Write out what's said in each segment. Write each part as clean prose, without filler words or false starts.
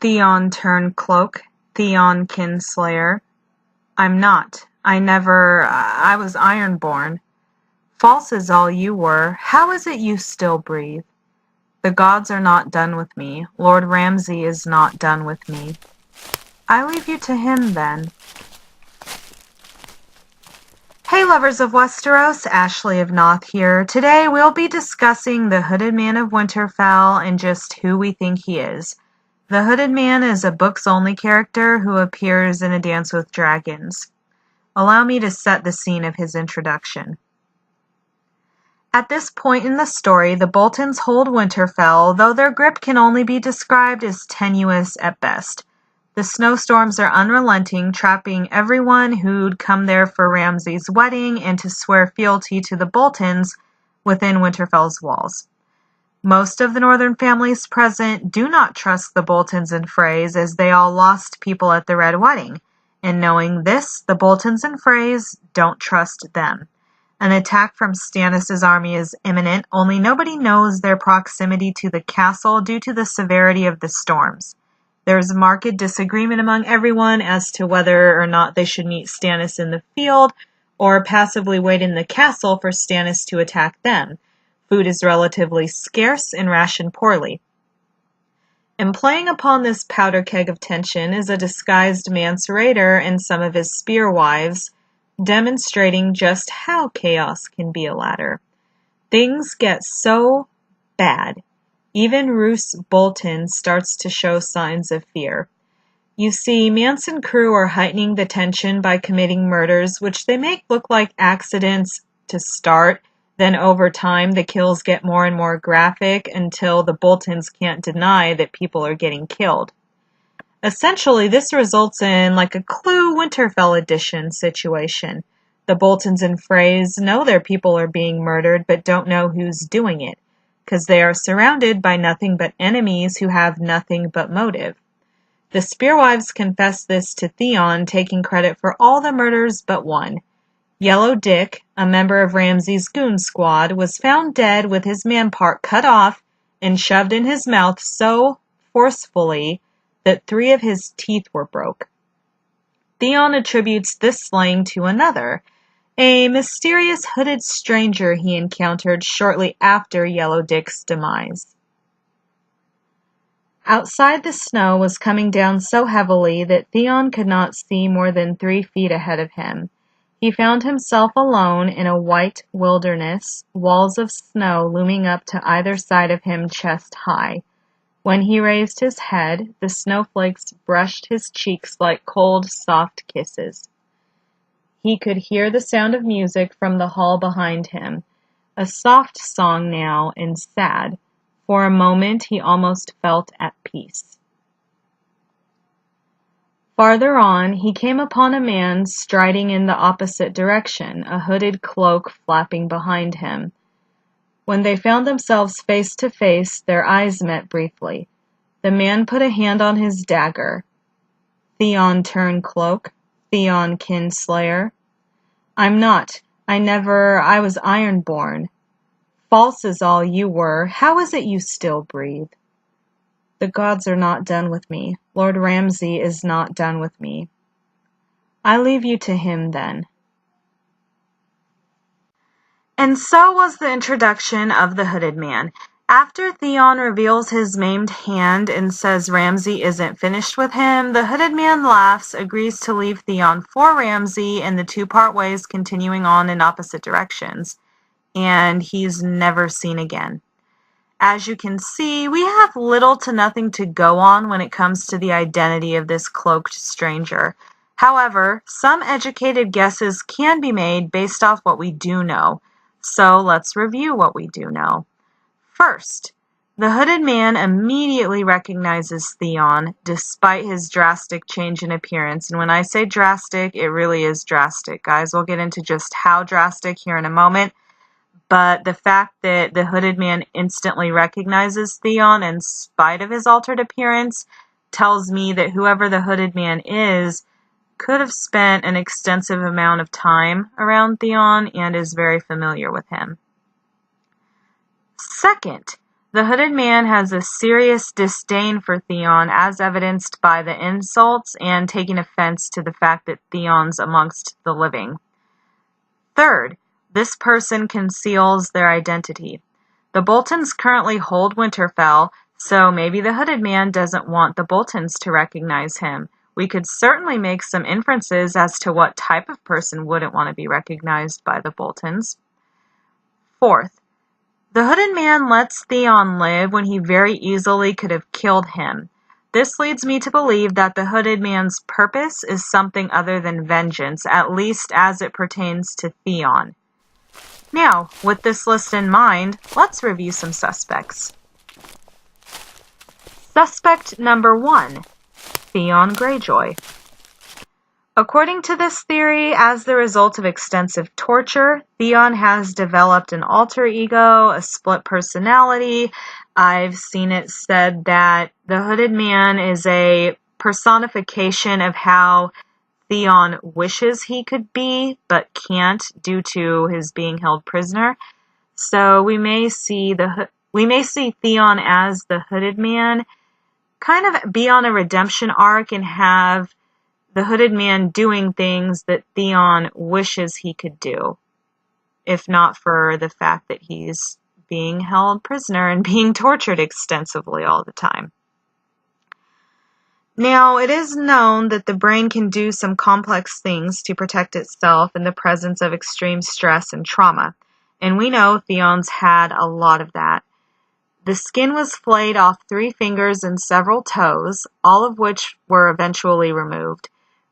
Theon turned cloak, Theon kinslayer. I'm not. I was ironborn. False is all you were. How is it you still breathe? The gods are not done with me. Lord Ramsay is not done with me. I leave you to him, then. Hey lovers of Westeros, Ashley of Naath here. Today we'll be discussing the Hooded Man of Winterfell and just who we think he is. The Hooded Man is a books-only character who appears in A Dance with Dragons. Allow me to set the scene of his introduction. At this point in the story, the Boltons hold Winterfell, though their grip can only be described as tenuous at best. The snowstorms are unrelenting, trapping everyone who'd come there for Ramsay's wedding and to swear fealty to the Boltons within Winterfell's walls. Most of the northern families present do not trust the Boltons and Freys, as they all lost people at the Red Wedding, and knowing this, the Boltons and Freys don't trust them. An attack from Stannis' army is imminent, only nobody knows their proximity to the castle due to the severity of the storms. There's marked disagreement among everyone as to whether or not they should meet Stannis in the field or passively wait in the castle for Stannis to attack them. Food is relatively scarce and rationed poorly. And playing upon this powder keg of tension is a disguised Mance Rayder and some of his spear wives, demonstrating just how chaos can be a ladder. Things get so bad. Even Roose Bolton starts to show signs of fear. You see, Mance and crew are heightening the tension by committing murders, which they make look like accidents to start. Then over time, the kills get more and more graphic until the Boltons can't deny that people are getting killed. Essentially, this results in like a Clue Winterfell edition situation. The Boltons and Freys know their people are being murdered, but don't know who's doing it, because they are surrounded by nothing but enemies who have nothing but motive. The Spearwives confess this to Theon, taking credit for all the murders but one. Yellow Dick, a member of Ramsay's goon squad, was found dead with his man part cut off and shoved in his mouth so forcefully that 3 of his teeth were broke. Theon attributes this slaying to another, a mysterious hooded stranger he encountered shortly after Yellow Dick's demise. Outside, the snow was coming down so heavily that Theon could not see more than 3 feet ahead of him. He found himself alone in a white wilderness, walls of snow looming up to either side of him chest high. When he raised his head, the snowflakes brushed his cheeks like cold, soft kisses. He could hear the sound of music from the hall behind him, a soft song now and sad. For a moment he almost felt at peace. Farther on, he came upon a man striding in the opposite direction, a hooded cloak flapping behind him. When they found themselves face to face, their eyes met briefly. The man put a hand on his dagger. Theon turned cloak, Theon kinslayer. I'm not. I was ironborn. False is all you were. How is it you still breathe? The gods are not done with me. Lord Ramsay is not done with me. I leave you to him, then. And so was the introduction of the Hooded Man. After Theon reveals his maimed hand and says Ramsay isn't finished with him, the Hooded Man laughs, agrees to leave Theon for Ramsay, and the two part ways, continuing on in opposite directions. And he's never seen again. As you can see, we have little to nothing to go on when it comes to the identity of this cloaked stranger. However, some educated guesses can be made based off what we do know. So let's review what we do know. First, the Hooded Man immediately recognizes Theon, despite his drastic change in appearance. And when I say drastic, it really is drastic, guys. We'll get into just how drastic here in a moment. But the fact that the Hooded Man instantly recognizes Theon in spite of his altered appearance tells me that whoever the Hooded Man is could have spent an extensive amount of time around Theon and is very familiar with him. Second, The Hooded Man has a serious disdain for Theon, as evidenced by the insults and taking offense to the fact that Theon's amongst the living. Third, this person conceals their identity. The Boltons currently hold Winterfell, so maybe the Hooded Man doesn't want the Boltons to recognize him. We could certainly make some inferences as to what type of person wouldn't want to be recognized by the Boltons. Fourth, the Hooded Man lets Theon live when he very easily could have killed him. This leads me to believe that the Hooded Man's purpose is something other than vengeance, at least as it pertains to Theon. Now, with this list in mind, let's review some suspects. Suspect number 1, Theon Greyjoy. According to this theory, as the result of extensive torture, Theon has developed an alter ego, a split personality. I've seen it said that the Hooded Man is a personification of how Theon wishes he could be, but can't due to his being held prisoner. So we may see Theon as the Hooded Man kind of be on a redemption arc and have the Hooded Man doing things that Theon wishes he could do, if not for the fact that he's being held prisoner and being tortured extensively all the time. Now, it is known that the brain can do some complex things to protect itself in the presence of extreme stress and trauma, and we know Theon's had a lot of that. The skin was flayed off 3 fingers and several toes, all of which were eventually removed.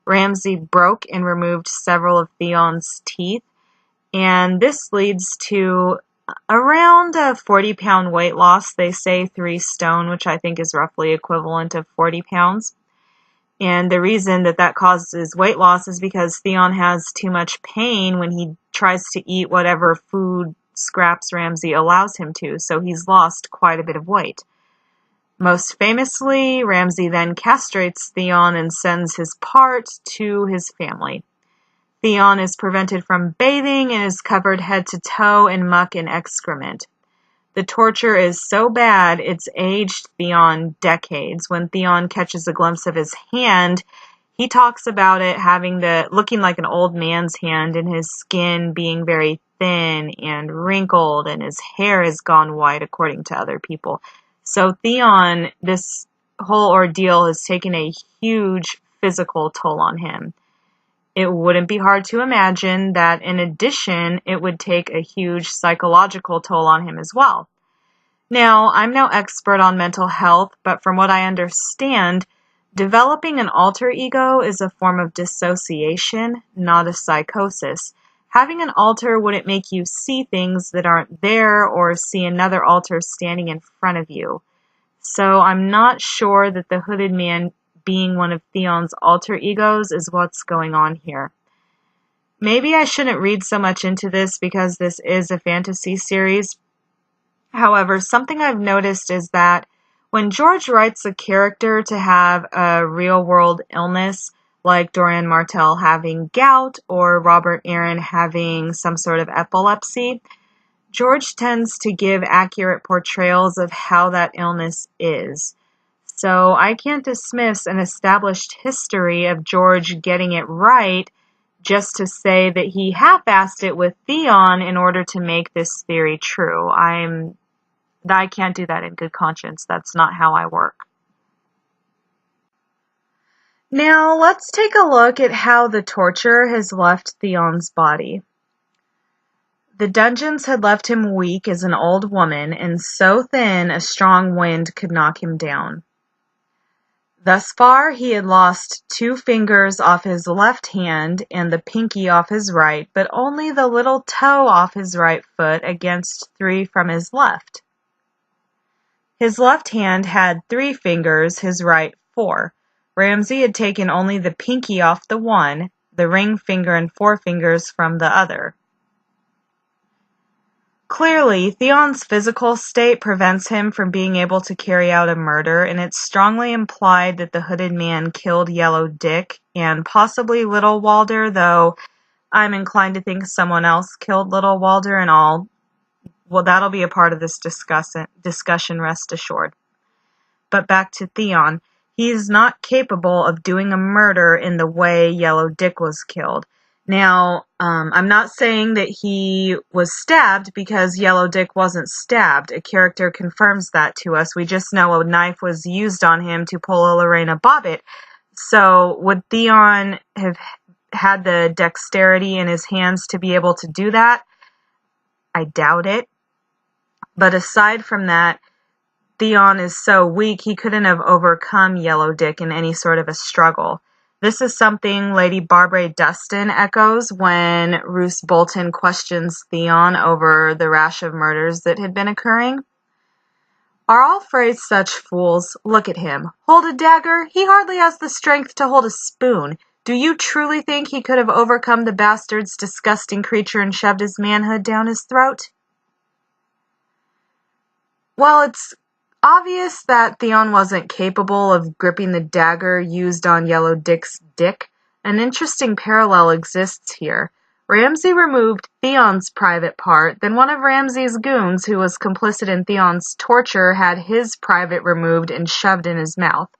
Ramsay broke and removed several of Theon's teeth, and this leads to around a 40-pound weight loss. They say 3 stone, which I think is roughly equivalent of 40 pounds. And the reason that causes weight loss is because Theon has too much pain when he tries to eat whatever food scraps Ramsay allows him to, so he's lost quite a bit of weight. Most famously, Ramsay then castrates Theon and sends his part to his family. Theon is prevented from bathing and is covered head to toe in muck and excrement. The torture is so bad it's aged Theon decades. When Theon catches a glimpse of his hand, he talks about it looking like an old man's hand and his skin being very thin and wrinkled and his hair has gone white according to other people. So Theon, this whole ordeal has taken a huge physical toll on him. It wouldn't be hard to imagine that in addition, it would take a huge psychological toll on him as well. Now, I'm no expert on mental health, but from what I understand, developing an alter ego is a form of dissociation, not a psychosis. Having an alter wouldn't make you see things that aren't there or see another alter standing in front of you. So I'm not sure that the Hooded Man being one of Theon's alter egos is what's going on here. Maybe I shouldn't read so much into this because this is a fantasy series. However, something I've noticed is that when George writes a character to have a real-world illness, like Dorian Martell having gout or Robert Aaron having some sort of epilepsy, George tends to give accurate portrayals of how that illness is. So I can't dismiss an established history of George getting it right just to say that he half-assed it with Theon in order to make this theory true. I can't do that in good conscience. That's not how I work. Now, let's take a look at how the torture has left Theon's body. The dungeons had left him weak as an old woman and so thin a strong wind could knock him down. Thus far, he had lost 2 fingers off his left hand and the pinky off his right, but only the little toe off his right foot against 3 from his left. His left hand had 3 fingers, his right 4. Ramsay had taken only the pinky off the one, the ring finger and forefingers from the other. Clearly, Theon's physical state prevents him from being able to carry out a murder, and it's strongly implied that the Hooded Man killed Yellow Dick and possibly Little Walder, though I'm inclined to think someone else killed Little Walder, and I'll Well, that'll be a part of this discussion, rest assured. But back to Theon. He's not capable of doing a murder in the way Yellow Dick was killed. Now, I'm not saying that he was stabbed because Yellow Dick wasn't stabbed. A character confirms that to us. We just know a knife was used on him to pull a Lorena Bobbitt. So would Theon have had the dexterity in his hands to be able to do that? I doubt it. But aside from that, Theon is so weak he couldn't have overcome Yellow Dick in any sort of a struggle. This is something Lady Barbara Dustin echoes when Roose Bolton questions Theon over the rash of murders that had been occurring. Are all Freys such fools? Look at him. Hold a dagger? He hardly has the strength to hold a spoon. Do you truly think he could have overcome the bastard's disgusting creature and shoved his manhood down his throat? Well, it's obvious that Theon wasn't capable of gripping the dagger used on Yellow Dick's dick. An interesting parallel exists here. Ramsay removed Theon's private part, then one of Ramsay's goons who was complicit in Theon's torture had his private removed and shoved in his mouth.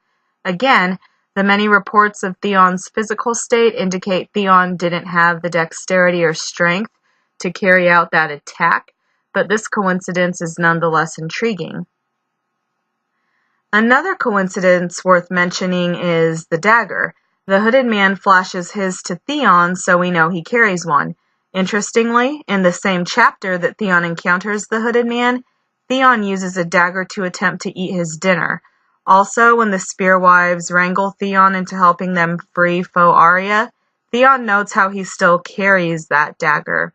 Again, the many reports of Theon's physical state indicate Theon didn't have the dexterity or strength to carry out that attack, but this coincidence is nonetheless intriguing. Another coincidence worth mentioning is the dagger. The Hooded Man flashes his to Theon, so we know he carries one. Interestingly, in the same chapter that Theon encounters the Hooded Man, Theon uses a dagger to attempt to eat his dinner. Also, when the Spearwives wrangle Theon into helping them free Foe Arya, Theon notes how he still carries that dagger.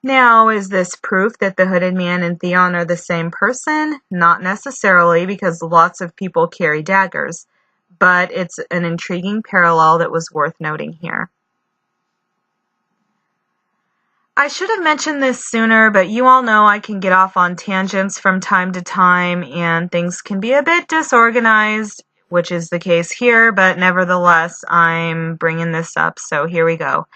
Now, is this proof that the Hooded Man and Theon are the same person? Not necessarily, because lots of people carry daggers, but it's an intriguing parallel that was worth noting here. I should have mentioned this sooner, but you all know I can get off on tangents from time to time, and things can be a bit disorganized, which is the case here, but nevertheless, I'm bringing this up, so here we go.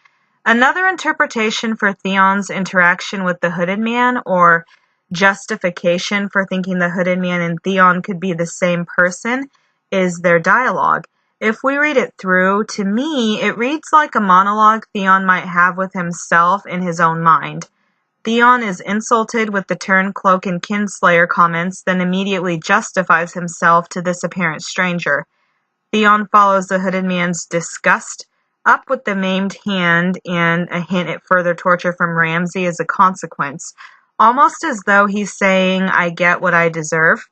Another interpretation for Theon's interaction with the Hooded Man, or justification for thinking the Hooded Man and Theon could be the same person, is their dialogue. If we read it through, to me, it reads like a monologue Theon might have with himself in his own mind. Theon is insulted with the Turncloak and Kinslayer comments, then immediately justifies himself to this apparent stranger. Theon follows the Hooded Man's disgust up with the maimed hand and a hint at further torture from Ramsay as a consequence, almost as though he's saying, I get what I deserve.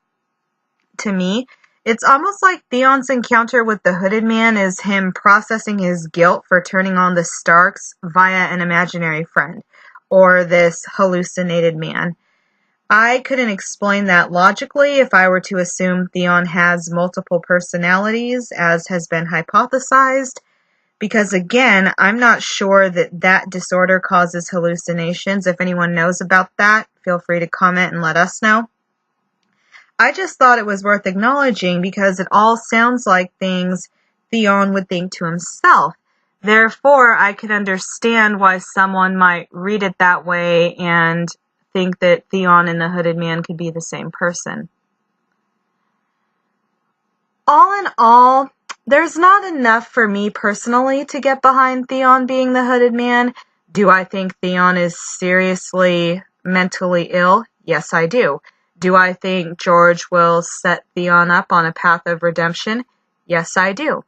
To me, it's almost like Theon's encounter with the Hooded Man is him processing his guilt for turning on the Starks via an imaginary friend, or this hallucinated man. I couldn't explain that logically if I were to assume Theon has multiple personalities, as has been hypothesized, because again, I'm not sure that disorder causes hallucinations. If anyone knows about that, feel free to comment and let us know. I just thought it was worth acknowledging because it all sounds like things Theon would think to himself. Therefore, I could understand why someone might read it that way and think that Theon and the Hooded Man could be the same person. All in all, there's not enough for me personally to get behind Theon being the Hooded Man. Do I think Theon is seriously mentally ill? Yes, I do. Do I think George will set Theon up on a path of redemption? Yes, I do.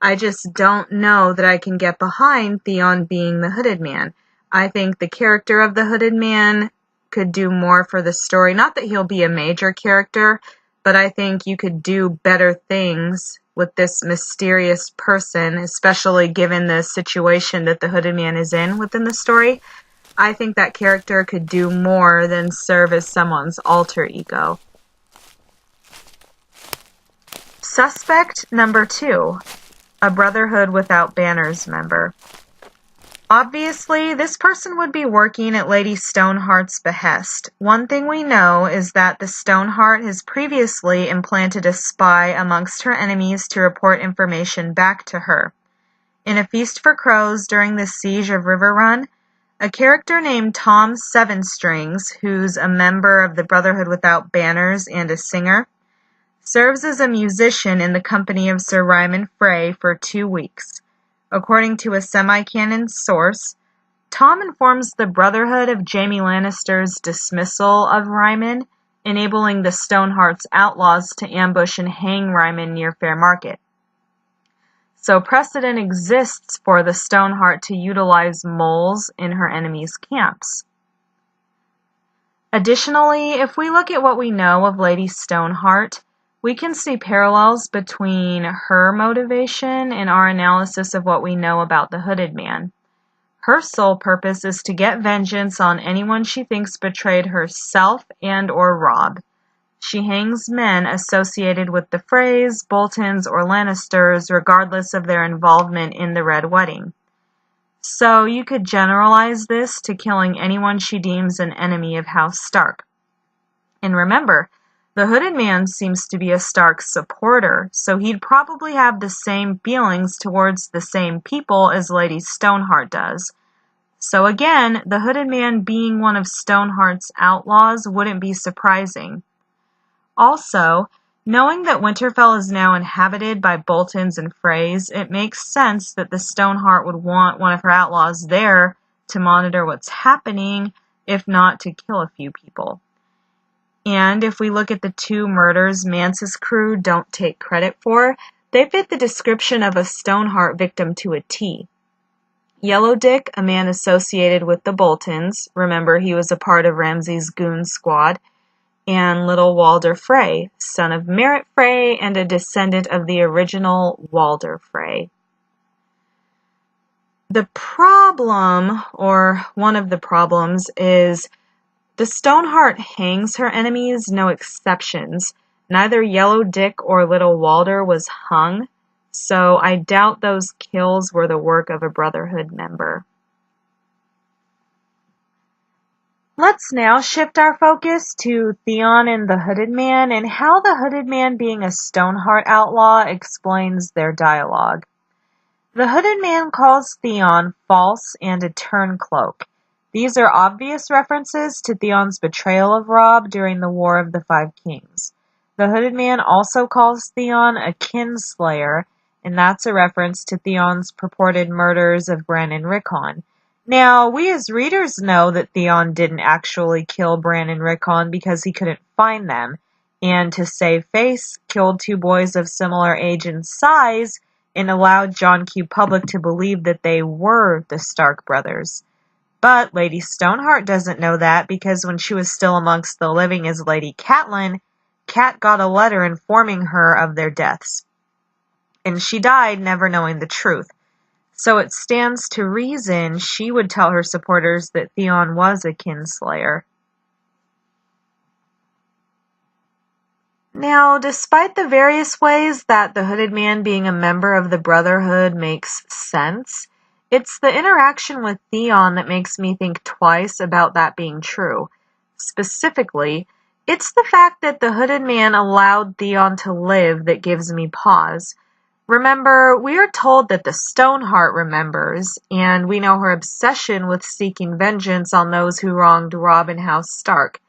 I just don't know that I can get behind Theon being the Hooded Man. I think the character of the Hooded Man could do more for the story. Not that he'll be a major character, but I think you could do better things with this mysterious person, especially given the situation that the Hooded Man is in within the story. I think that character could do more than serve as someone's alter ego. Suspect number 2, a Brotherhood Without Banners member. Obviously, this person would be working at Lady Stoneheart's behest. One thing we know is that the Stoneheart has previously implanted a spy amongst her enemies to report information back to her. In A Feast for Crows during the Siege of Riverrun, A character named Tom Sevenstrings, who's a member of the Brotherhood Without Banners and a singer, serves as a musician in the company of Sir Ryman Frey for 2 weeks. According to a semi-canon source, Tom informs the Brotherhood of Jaime Lannister's dismissal of Ryman, enabling the Stoneheart's outlaws to ambush and hang Ryman near Fair Market. So precedent exists for the Stoneheart to utilize moles in her enemies' camps. Additionally, if we look at what we know of Lady Stoneheart, we can see parallels between her motivation and our analysis of what we know about the Hooded Man. Her sole purpose is to get vengeance on anyone she thinks betrayed herself and/or Robb. She hangs men associated with the Freys, Boltons, or Lannisters, regardless of their involvement in the Red Wedding. So you could generalize this to killing anyone she deems an enemy of House Stark. And remember, the Hooded Man seems to be a Stark supporter, so he'd probably have the same feelings towards the same people as Lady Stoneheart does. So again, the Hooded Man being one of Stoneheart's outlaws wouldn't be surprising. Also, knowing that Winterfell is now inhabited by Boltons and Freys, it makes sense that the Stoneheart would want one of her outlaws there to monitor what's happening, if not to kill a few people. And if we look at the 2 murders Mance's crew don't take credit for, they fit the description of a Stoneheart victim to a T. Yellow Dick, a man associated with the Boltons, remember he was a part of Ramsay's goon squad, and Little Walder Frey, son of Merritt Frey and a descendant of the original Walder Frey. The problem, or one of the problems, is the Stoneheart hangs her enemies, no exceptions. Neither Yellow Dick or Little Walder was hung, so I doubt those kills were the work of a Brotherhood member. Let's now shift our focus to Theon and the Hooded Man and how the Hooded Man being a Stoneheart outlaw explains their dialogue. The Hooded Man calls Theon false and a turncloak. These are obvious references to Theon's betrayal of Robb during the War of the Five Kings. The Hooded Man also calls Theon a kinslayer, and that's a reference to Theon's purported murders of Bran and Rickon. Now, we as readers know that Theon didn't actually kill Bran and Rickon because he couldn't find them, and to save face, killed 2 boys of similar age and size, and allowed John Q. Public to believe that they were the Stark brothers. But Lady Stoneheart doesn't know that because when she was still amongst the living as Lady Catelyn, Cat got a letter informing her of their deaths. And she died never knowing the truth. So it stands to reason she would tell her supporters that Theon was a kinslayer. Now, despite the various ways that the Hooded Man being a member of the Brotherhood makes sense, it's the interaction with Theon that makes me think twice about that being true. Specifically, it's the fact that the Hooded Man allowed Theon to live that gives me pause. Remember, we are told that the Stoneheart remembers, and we know her obsession with seeking vengeance on those who wronged Robb and House Stark.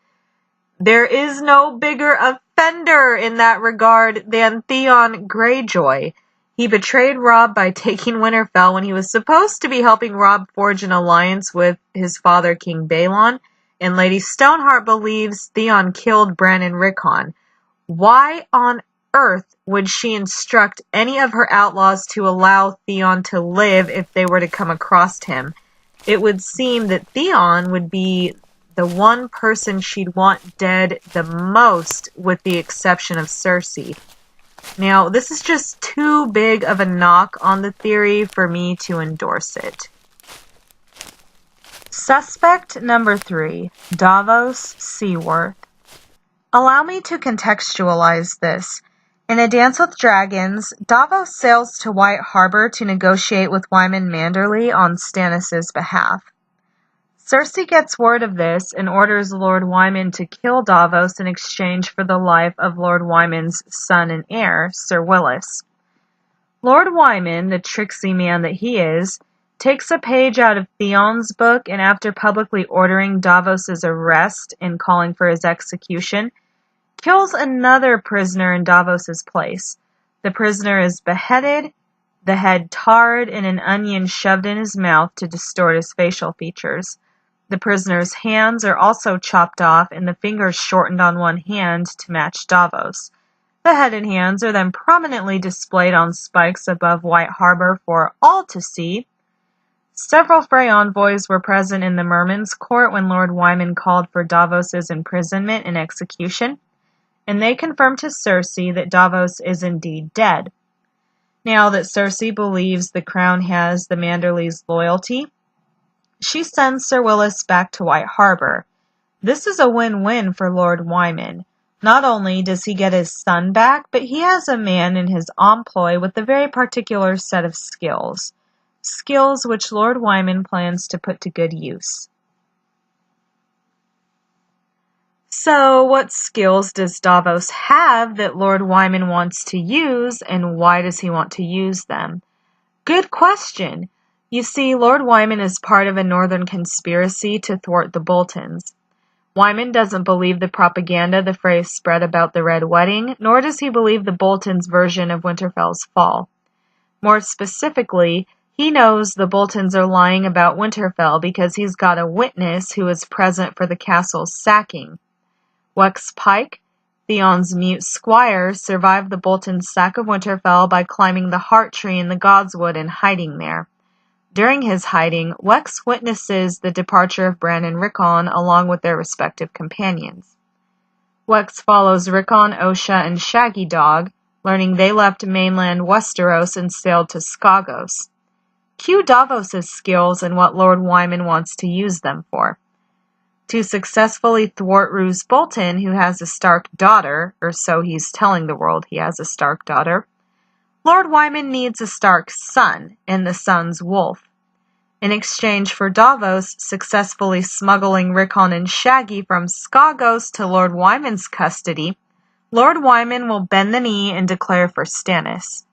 There is no bigger offender in that regard than Theon Greyjoy. He betrayed Robb by taking Winterfell when he was supposed to be helping Robb forge an alliance with his father, King Balon, and Lady Stoneheart believes Theon killed Bran and Rickon. Why on earth would she instruct any of her outlaws to allow Theon to live if they were to come across him? It would seem that Theon would be the one person she'd want dead the most, with the exception of Cersei. Now, this is just too big of a knock on the theory for me to endorse it. Suspect number 3, Davos Seaworth. Allow me to contextualize this. In A Dance with Dragons, Davos sails to White Harbor to negotiate with Wyman Manderly on Stannis' behalf. Cersei gets word of this and orders Lord Wyman to kill Davos in exchange for the life of Lord Wyman's son and heir, Sir Willis. Lord Wyman, the tricksy man that he is, takes a page out of Theon's book, and after publicly ordering Davos's arrest and calling for his execution, kills another prisoner in Davos's place. The prisoner is beheaded, the head tarred, and an onion shoved in his mouth to distort his facial features. The prisoner's hands are also chopped off and the fingers shortened on one hand to match Davos. The head and hands are then prominently displayed on spikes above White Harbor for all to see. Several Frey envoys were present in the Merman's court when Lord Wyman called for Davos's imprisonment and execution, and they confirmed to Cersei that Davos is indeed dead. Now that Cersei believes the crown has the Manderleys' loyalty, she sends Sir Willis back to White Harbor. This is a win-win for Lord Wyman. Not only does he get his son back, but he has a man in his employ with a very particular set of skills. Skills which Lord Wyman plans to put to good use. So, what skills does Davos have that Lord Wyman wants to use, and why does he want to use them? Good question. You see, Lord Wyman is part of a northern conspiracy to thwart the Boltons. Wyman doesn't believe the propaganda the Frey spread about the Red Wedding, nor does he believe the Boltons' version of Winterfell's fall. More specifically, he knows the Boltons are lying about Winterfell because he's got a witness who was present for the castle's sacking. Wex Pike, Theon's mute squire, survived the Boltons' sack of Winterfell by climbing the Heart Tree in the Godswood and hiding there. During his hiding, Wex witnesses the departure of Bran and Rickon along with their respective companions. Wex follows Rickon, Osha, and Shaggy Dog, learning they left mainland Westeros and sailed to Skagos. Cue Davos' skills and what Lord Wyman wants to use them for. To successfully thwart Roose Bolton, who has a Stark daughter, or so he's telling the world he has a Stark daughter, Lord Wyman needs a Stark son, and the son's Wolf. In exchange for Davos successfully smuggling Rickon and Shaggy from Skagos to Lord Wyman's custody, Lord Wyman will bend the knee and declare for Stannis.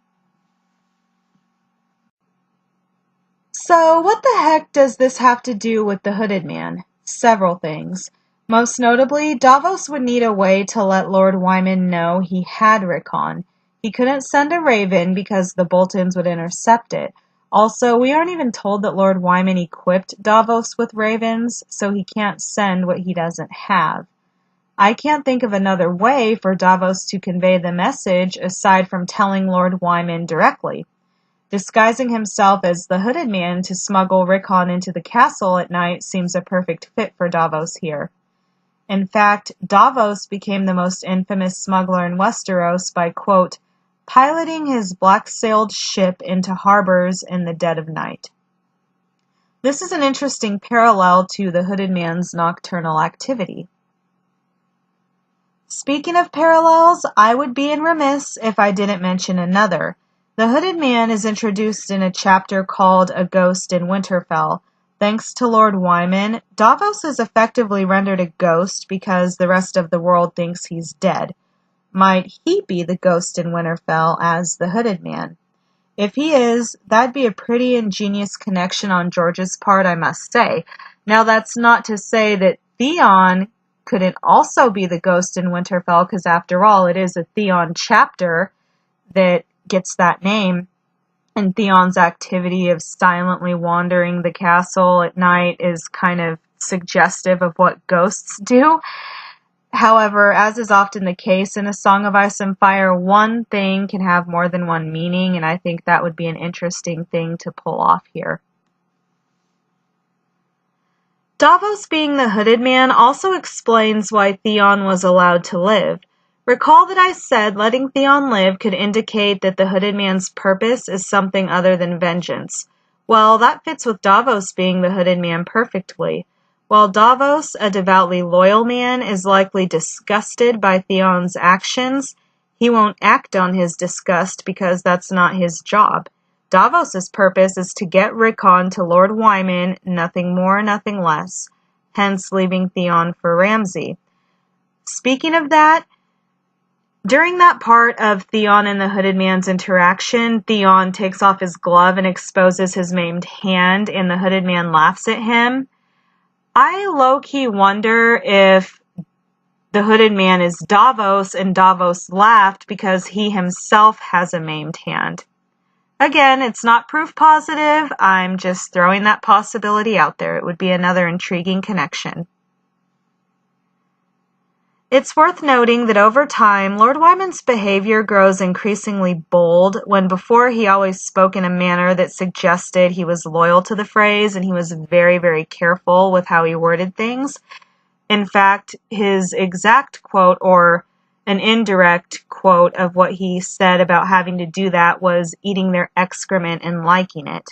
So, what the heck does this have to do with the Hooded Man? Several things. Most notably, Davos would need a way to let Lord Wyman know he had Rickon. He couldn't send a raven because the Boltons would intercept it. Also, we aren't even told that Lord Wyman equipped Davos with ravens, so he can't send what he doesn't have. I can't think of another way for Davos to convey the message aside from telling Lord Wyman directly. Disguising himself as the Hooded Man to smuggle Rickon into the castle at night seems a perfect fit for Davos here. In fact, Davos became the most infamous smuggler in Westeros by, quote, piloting his black-sailed ship into harbors in the dead of night. This is an interesting parallel to the Hooded Man's nocturnal activity. Speaking of parallels, I would be remiss if I didn't mention another. The Hooded Man is introduced in a chapter called A Ghost in Winterfell. Thanks to Lord Wyman, Davos is effectively rendered a ghost because the rest of the world thinks he's dead. Might he be the ghost in Winterfell as the Hooded Man? If he is, that'd be a pretty ingenious connection on George's part, I must say. Now, that's not to say that Theon couldn't also be the ghost in Winterfell, because after all, it is a Theon chapter that gets that name. And Theon's activity of silently wandering the castle at night is kind of suggestive of what ghosts do. However, as is often the case in A Song of Ice and Fire, one thing can have more than one meaning, and I think that would be an interesting thing to pull off here. Davos being the Hooded Man also explains why Theon was allowed to live. Recall that I said letting Theon live could indicate that the Hooded Man's purpose is something other than vengeance. Well, that fits with Davos being the Hooded Man perfectly. While Davos, a devoutly loyal man, is likely disgusted by Theon's actions, he won't act on his disgust because that's not his job. Davos's purpose is to get Rickon to Lord Wyman, nothing more, nothing less, hence leaving Theon for Ramsay. Speaking of that, During that part of Theon and the Hooded Man's interaction, Theon takes off his glove and exposes his maimed hand, and the Hooded Man laughs at him. I low-key wonder if the Hooded Man is Davos and Davos laughed because he himself has a maimed hand. Again, it's not proof positive. I'm just throwing that possibility out there. It would be another intriguing connection. It's worth noting that over time, Lord Wyman's behavior grows increasingly bold, when before he always spoke in a manner that suggested he was loyal to the phrase and he was very, very careful with how he worded things. In fact, his exact quote, or an indirect quote of what he said about having to do that, was eating their excrement and liking it.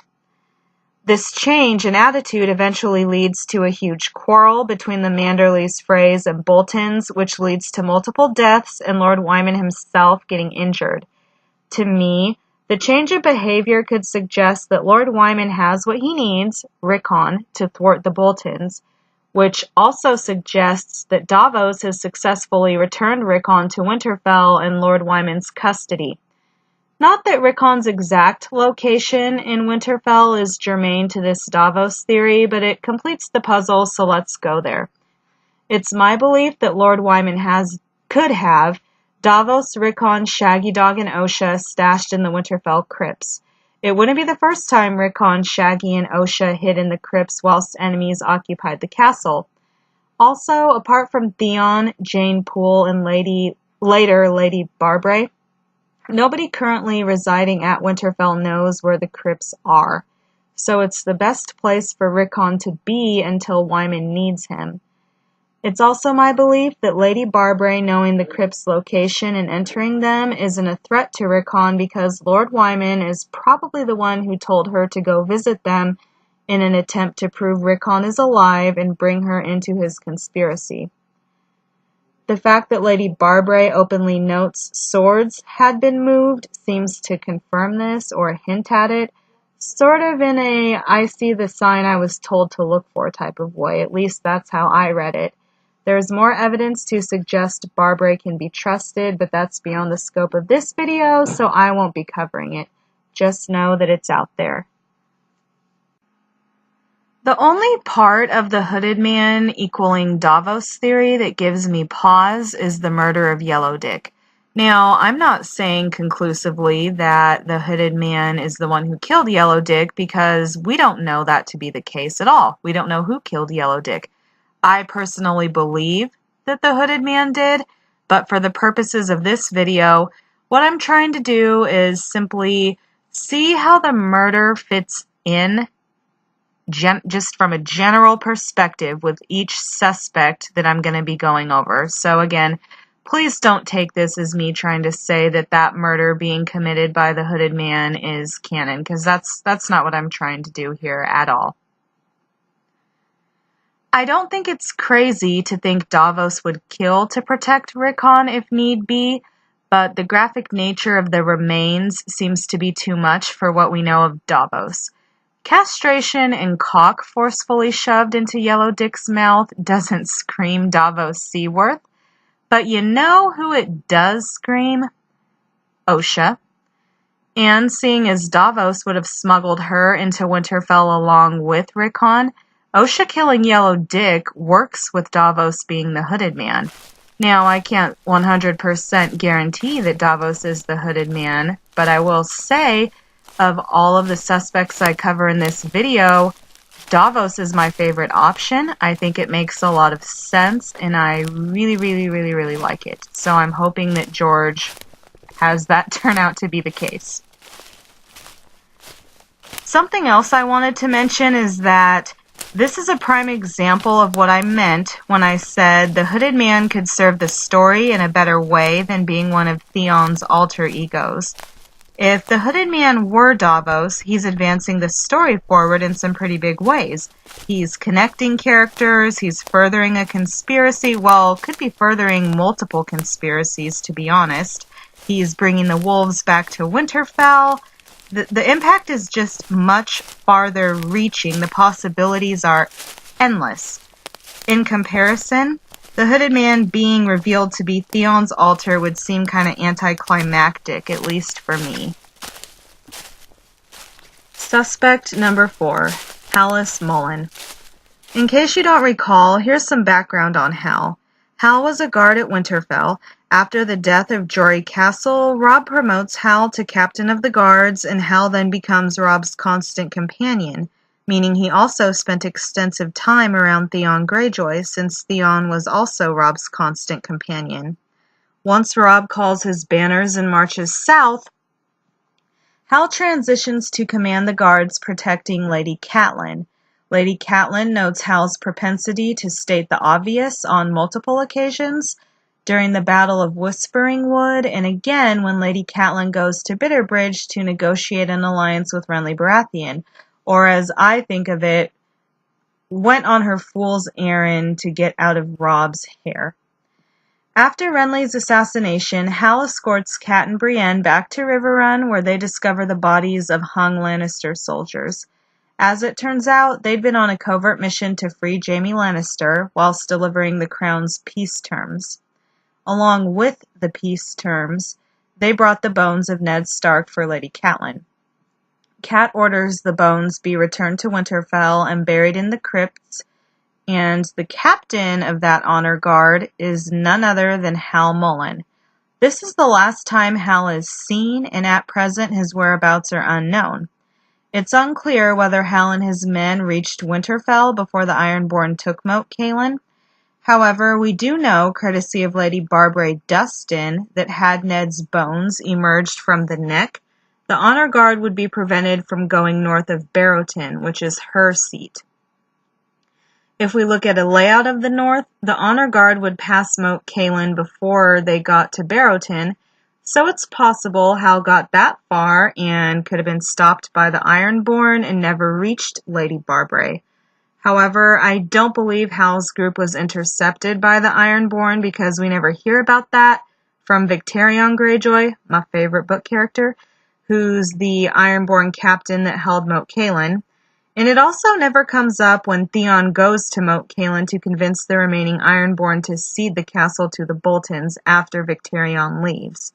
This change in attitude eventually leads to a huge quarrel between the Manderleys Freys and Boltons, which leads to multiple deaths and Lord Wyman himself getting injured. To me, the change of behavior could suggest that Lord Wyman has what he needs, Rickon, to thwart the Boltons, which also suggests that Davos has successfully returned Rickon to Winterfell in Lord Wyman's custody. Not that Rickon's exact location in Winterfell is germane to this Davos theory, but it completes the puzzle, so let's go there. It's my belief that Lord Wyman could have Davos, Rickon, Shaggy Dog, and Osha stashed in the Winterfell crypts. It wouldn't be the first time Rickon, Shaggy, and Osha hid in the crypts whilst enemies occupied the castle. Also, apart from Theon, Jane Poole, and later Lady Barbray, nobody currently residing at Winterfell knows where the crypts are, so it's the best place for Rickon to be until Wyman needs him. It's also my belief that Lady Barbray knowing the crypt's location and entering them isn't a threat to Rickon because Lord Wyman is probably the one who told her to go visit them in an attempt to prove Rickon is alive and bring her into his conspiracy. The fact that Lady Barbray openly notes swords had been moved seems to confirm this or hint at it, sort of in a I see the sign I was told to look for type of way. At least that's how I read it. There's more evidence to suggest Barbray can be trusted, but that's beyond the scope of this video, so I won't be covering it. Just know that it's out there. The only part of the Hooded Man equaling Davos theory that gives me pause is the murder of Yellow Dick. Now, I'm not saying conclusively that the Hooded Man is the one who killed Yellow Dick because we don't know that to be the case at all. We don't know who killed Yellow Dick. I personally believe that the Hooded Man did, but for the purposes of this video, what I'm trying to do is simply see how the murder fits in just from a general perspective with each suspect that I'm going to be going over. So again, please don't take this as me trying to say that that murder being committed by the Hooded Man is canon, because that's not what I'm trying to do here at all. I don't think it's crazy to think Davos would kill to protect Rickon if need be, but the graphic nature of the remains seems to be too much for what we know of Davos. Castration and cock forcefully shoved into Yellow Dick's mouth doesn't scream Davos Seaworth, but you know who it does scream? Osha. And seeing as Davos would have smuggled her into Winterfell along with Rickon, Osha killing Yellow Dick works with Davos being the Hooded Man. Now, I can't 100% guarantee that Davos is the Hooded Man, but I will say, of all of the suspects I cover in this video, Davos is my favorite option. I think it makes a lot of sense, and I really, really, really, really like it. So I'm hoping that George has that turn out to be the case. Something else I wanted to mention is that this is a prime example of what I meant when I said the Hooded Man could serve the story in a better way than being one of Theon's alter egos. If the Hooded Man were Davos, he's advancing the story forward in some pretty big ways. He's connecting characters, he's furthering a conspiracy, well, could be furthering multiple conspiracies, to be honest. He's bringing the wolves back to Winterfell. The impact is just much farther reaching. The possibilities are endless. In comparison, The Hooded Man being revealed to be Theon's altar would seem kind of anticlimactic, at least for me. Suspect number 4, Hallis Mollen. In case you don't recall, here's some background on Hal. Hal was a guard at Winterfell. After the death of Jory Castle, Robb promotes Hal to captain of the guards, and Hal then becomes Robb's constant companion, meaning he also spent extensive time around Theon Greyjoy, since Theon was also Robb's constant companion. Once Robb calls his banners and marches south, Hal transitions to command the guards protecting Lady Catelyn. Lady Catelyn notes Hal's propensity to state the obvious on multiple occasions, during the Battle of Whispering Wood, and again when Lady Catelyn goes to Bitterbridge to negotiate an alliance with Renly Baratheon, or as I think of it, went on her fool's errand to get out of Robb's hair. After Renly's assassination, Hal escorts Cat and Brienne back to Riverrun, where they discover the bodies of hung Lannister soldiers. As it turns out, they'd been on a covert mission to free Jaime Lannister, whilst delivering the Crown's peace terms. Along with the peace terms, they brought the bones of Ned Stark for Lady Catelyn. Cat orders the bones be returned to Winterfell and buried in the crypts, and the captain of that honor guard is none other than Hal Mollen. This is the last time Hal is seen, and at present his whereabouts are unknown. It's unclear whether Hal and his men reached Winterfell before the Ironborn took Moat Cailin. However, we do know, courtesy of Lady Barbara Dustin, that had Ned's bones emerged from the neck, the honor guard would be prevented from going north of Barrowton, which is her seat. If we look at a layout of the north, the honor guard would pass Moat Cailin before they got to Barrowton, so it's possible Hal got that far and could have been stopped by the Ironborn and never reached Lady Barbara. However, I don't believe Hal's group was intercepted by the Ironborn because we never hear about that from Victarion Greyjoy, my favorite book character, who's the Ironborn captain that held Moat Cailin. And it also never comes up when Theon goes to Moat Cailin to convince the remaining Ironborn to cede the castle to the Boltons after Victarion leaves.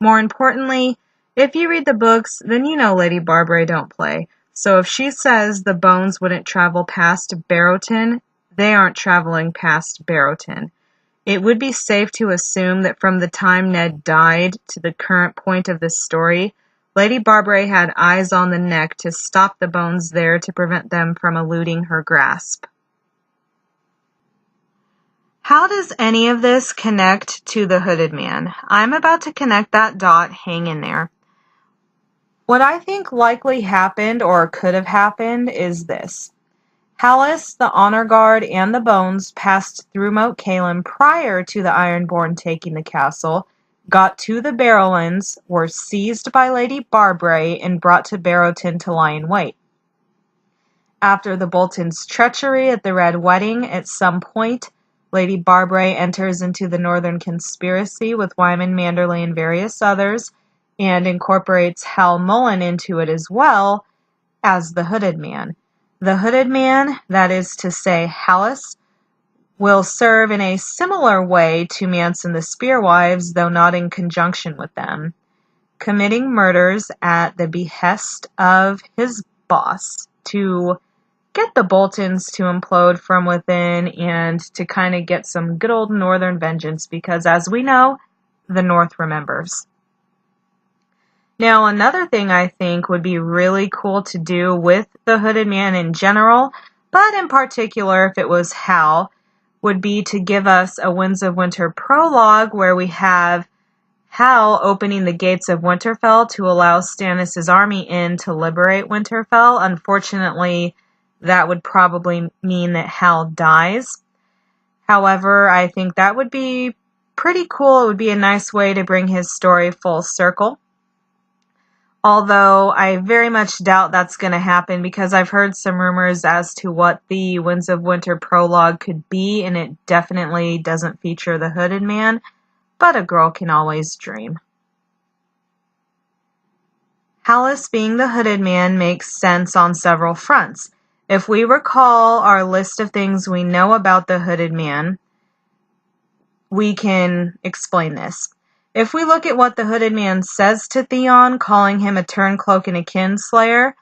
More importantly, if you read the books, then you know Lady Barbara don't play. So if she says the bones wouldn't travel past Barrowton, they aren't traveling past Barrowton. It would be safe to assume that from the time Ned died to the current point of this story, Lady Barbara had eyes on the neck to stop the bones there to prevent them from eluding her grasp. How does any of this connect to the Hooded Man? I'm about to connect that dot, hang in there. What I think likely happened or could have happened is this. Hallis, the honor guard, and the bones passed through Moat Cailin prior to the Ironborn taking the castle, got to the Barrowlands, were seized by Lady Barbara, and brought to Barrowton to lie in wait. After the Boltons' treachery at the Red Wedding, at some point, Lady Barbara enters into the Northern Conspiracy with Wyman Manderley and various others, and incorporates Hal Mollen into it as well as the Hooded Man. The Hooded Man, that is to say Hallis, will serve in a similar way to Manson the Spearwives, though not in conjunction with them, committing murders at the behest of his boss to get the Boltons to implode from within and to kind of get some good old Northern vengeance, because as we know, the North remembers. Now, another thing I think would be really cool to do with the Hooded Man in general, but in particular if it was Hal, would be to give us a Winds of Winter prologue where we have Hal opening the gates of Winterfell to allow Stannis' army in to liberate Winterfell. Unfortunately, that would probably mean that Hal dies. However, I think that would be pretty cool. It would be a nice way to bring his story full circle. Although I very much doubt that's going to happen because I've heard some rumors as to what the Winds of Winter prologue could be, and it definitely doesn't feature the Hooded Man, but a girl can always dream. Hallis being the Hooded Man makes sense on several fronts. If we recall our list of things we know about the Hooded Man, we can explain this. If we look at what the Hooded Man says to Theon, calling him a turncloak and a kinslayer,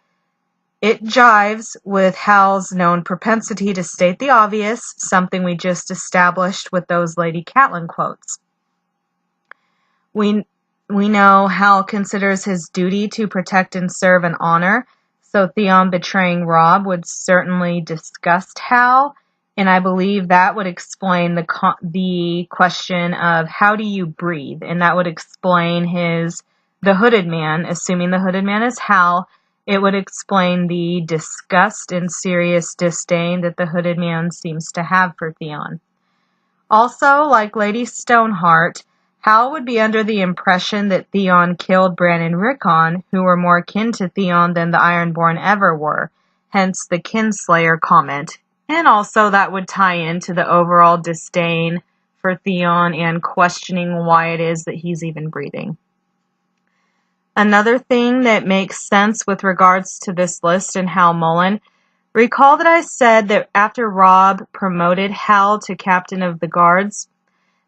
it jives with Hal's known propensity to state the obvious, something we just established with those Lady Catelyn quotes. We know Hal considers his duty to protect and serve and honor, so Theon betraying Robb would certainly disgust Hal, and I believe that would explain the question of how do you breathe, and that would explain the Hooded Man, assuming the Hooded Man is Hal. It would explain the disgust and serious disdain that the Hooded Man seems to have for Theon. Also, like Lady Stoneheart, Hal would be under the impression that Theon killed Bran and Rickon, who were more kin to Theon than the Ironborn ever were, hence the kinslayer comment. And also that would tie into the overall disdain for Theon and questioning why it is that he's even breathing. Another thing that makes sense with regards to this list and Hal Mollen, recall that I said that after Robb promoted Hal to captain of the guards,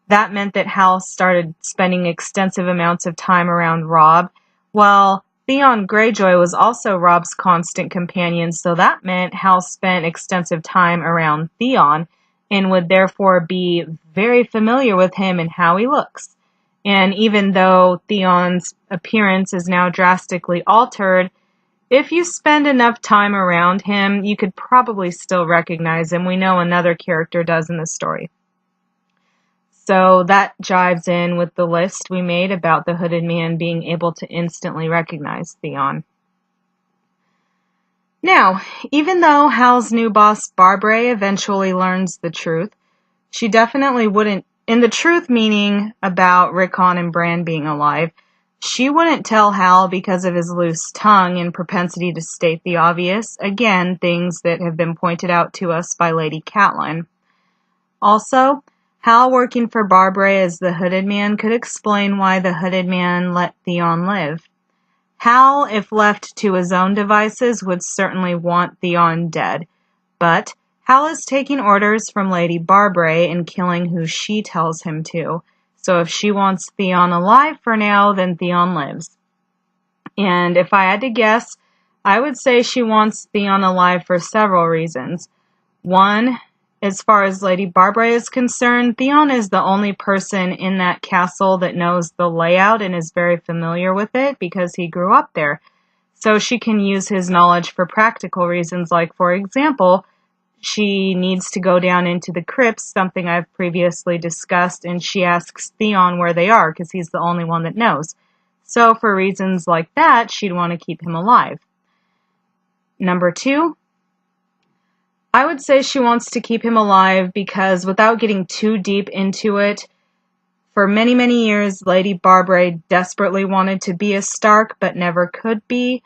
that meant that Hal started spending extensive amounts of time around Robb. Well, Theon Greyjoy was also Robb's constant companion, so that meant Hal spent extensive time around Theon and would therefore be very familiar with him and how he looks. And even though Theon's appearance is now drastically altered, if you spend enough time around him, you could probably still recognize him. We know another character does in the story. So that jives in with the list we made about the Hooded Man being able to instantly recognize Theon. Now, even though Hal's new boss Barbray eventually learns the truth, she definitely wouldn't, and the truth meaning about Rickon and Bran being alive, she wouldn't tell Hal because of his loose tongue and propensity to state the obvious, again, things that have been pointed out to us by Lady Catelyn. Also, Hal working for Barbray as the Hooded Man could explain why the Hooded Man let Theon live. Hal, if left to his own devices, would certainly want Theon dead, but Hal is taking orders from Lady Barbray and killing who she tells him to, so if she wants Theon alive for now, then Theon lives. And if I had to guess, I would say she wants Theon alive for several reasons. One, as far as Lady Barbray is concerned, Theon is the only person in that castle that knows the layout and is very familiar with it because he grew up there. So she can use his knowledge for practical reasons, like, for example, she needs to go down into the crypts, something I've previously discussed, and she asks Theon where they are because he's the only one that knows. So for reasons like that, she'd want to keep him alive. Number 2, I would say she wants to keep him alive because, without getting too deep into it, for many, many years, Lady Barbray desperately wanted to be a Stark but never could be,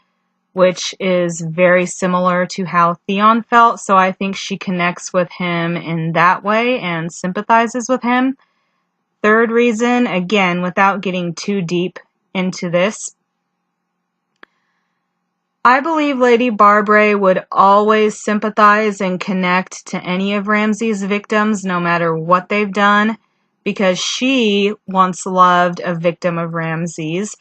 which is very similar to how Theon felt, so I think she connects with him in that way and sympathizes with him. Third reason, again, without getting too deep into this, I believe Lady Barbray would always sympathize and connect to any of Ramsay's victims, no matter what they've done, because she once loved a victim of Ramsay's.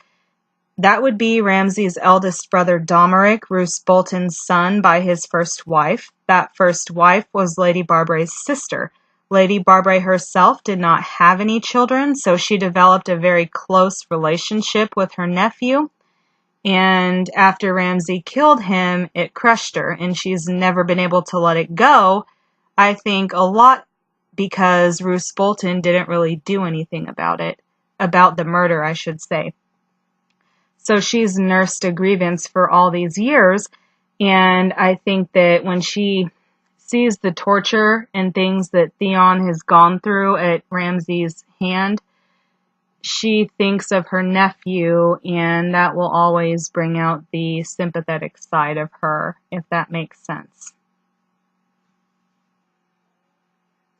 That would be Ramsay's eldest brother Domeric, Roose Bolton's son by his first wife. That first wife was Lady Barbray's sister. Lady Barbray herself did not have any children, so she developed a very close relationship with her nephew. And after Ramsay killed him, it crushed her, and she's never been able to let it go. I think a lot because Roose Bolton didn't really do anything about it. About the murder, I should say. So she's nursed a grievance for all these years, and I think that when she sees the torture and things that Theon has gone through at Ramsay's hand, she thinks of her nephew, and that will always bring out the sympathetic side of her, if that makes sense.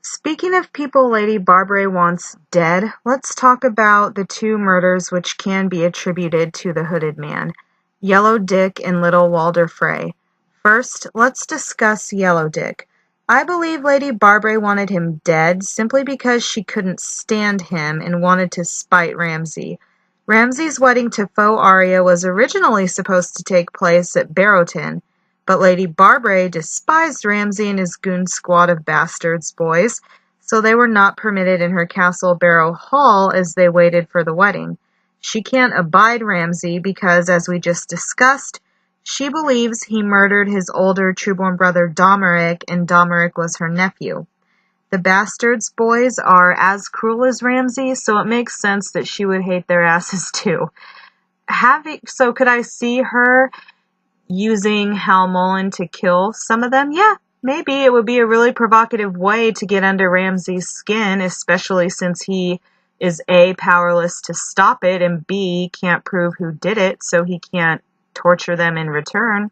Speaking of people Lady Barbray wants dead, let's talk about the 2 murders which can be attributed to the Hooded Man, Yellow Dick and Little Walder Frey. First, let's discuss Yellow Dick. I believe Lady Barbary wanted him dead simply because she couldn't stand him and wanted to spite Ramsay. Ramsay's wedding to faux Arya was originally supposed to take place at Barrowton, but Lady Barbary despised Ramsay and his goon squad of bastards boys, so they were not permitted in her castle Barrow Hall as they waited for the wedding. She can't abide Ramsay because, as we just discussed, she believes he murdered his older true-born brother Domeric, and Domeric was her nephew. The bastards boys are as cruel as Ramsay, so it makes sense that she would hate their asses too. So could I see her using Hal Mollen to kill some of them? Yeah, maybe. It would be a really provocative way to get under Ramsay's skin, especially since he is A, powerless to stop it, and B, can't prove who did it, so he can't torture them in return.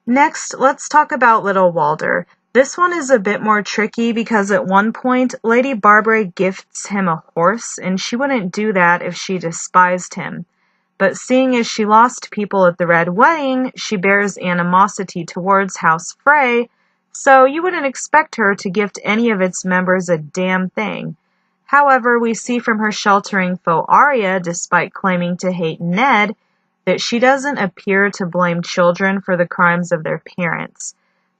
Next, let's talk about Little Walder. This one is a bit more tricky because at one point, Lady Barbary gifts him a horse, and she wouldn't do that if she despised him. But seeing as she lost people at the Red Wedding, she bears animosity towards House Frey, so you wouldn't expect her to gift any of its members a damn thing. However, we see from her sheltering faux Arya, despite claiming to hate Ned, that she doesn't appear to blame children for the crimes of their parents.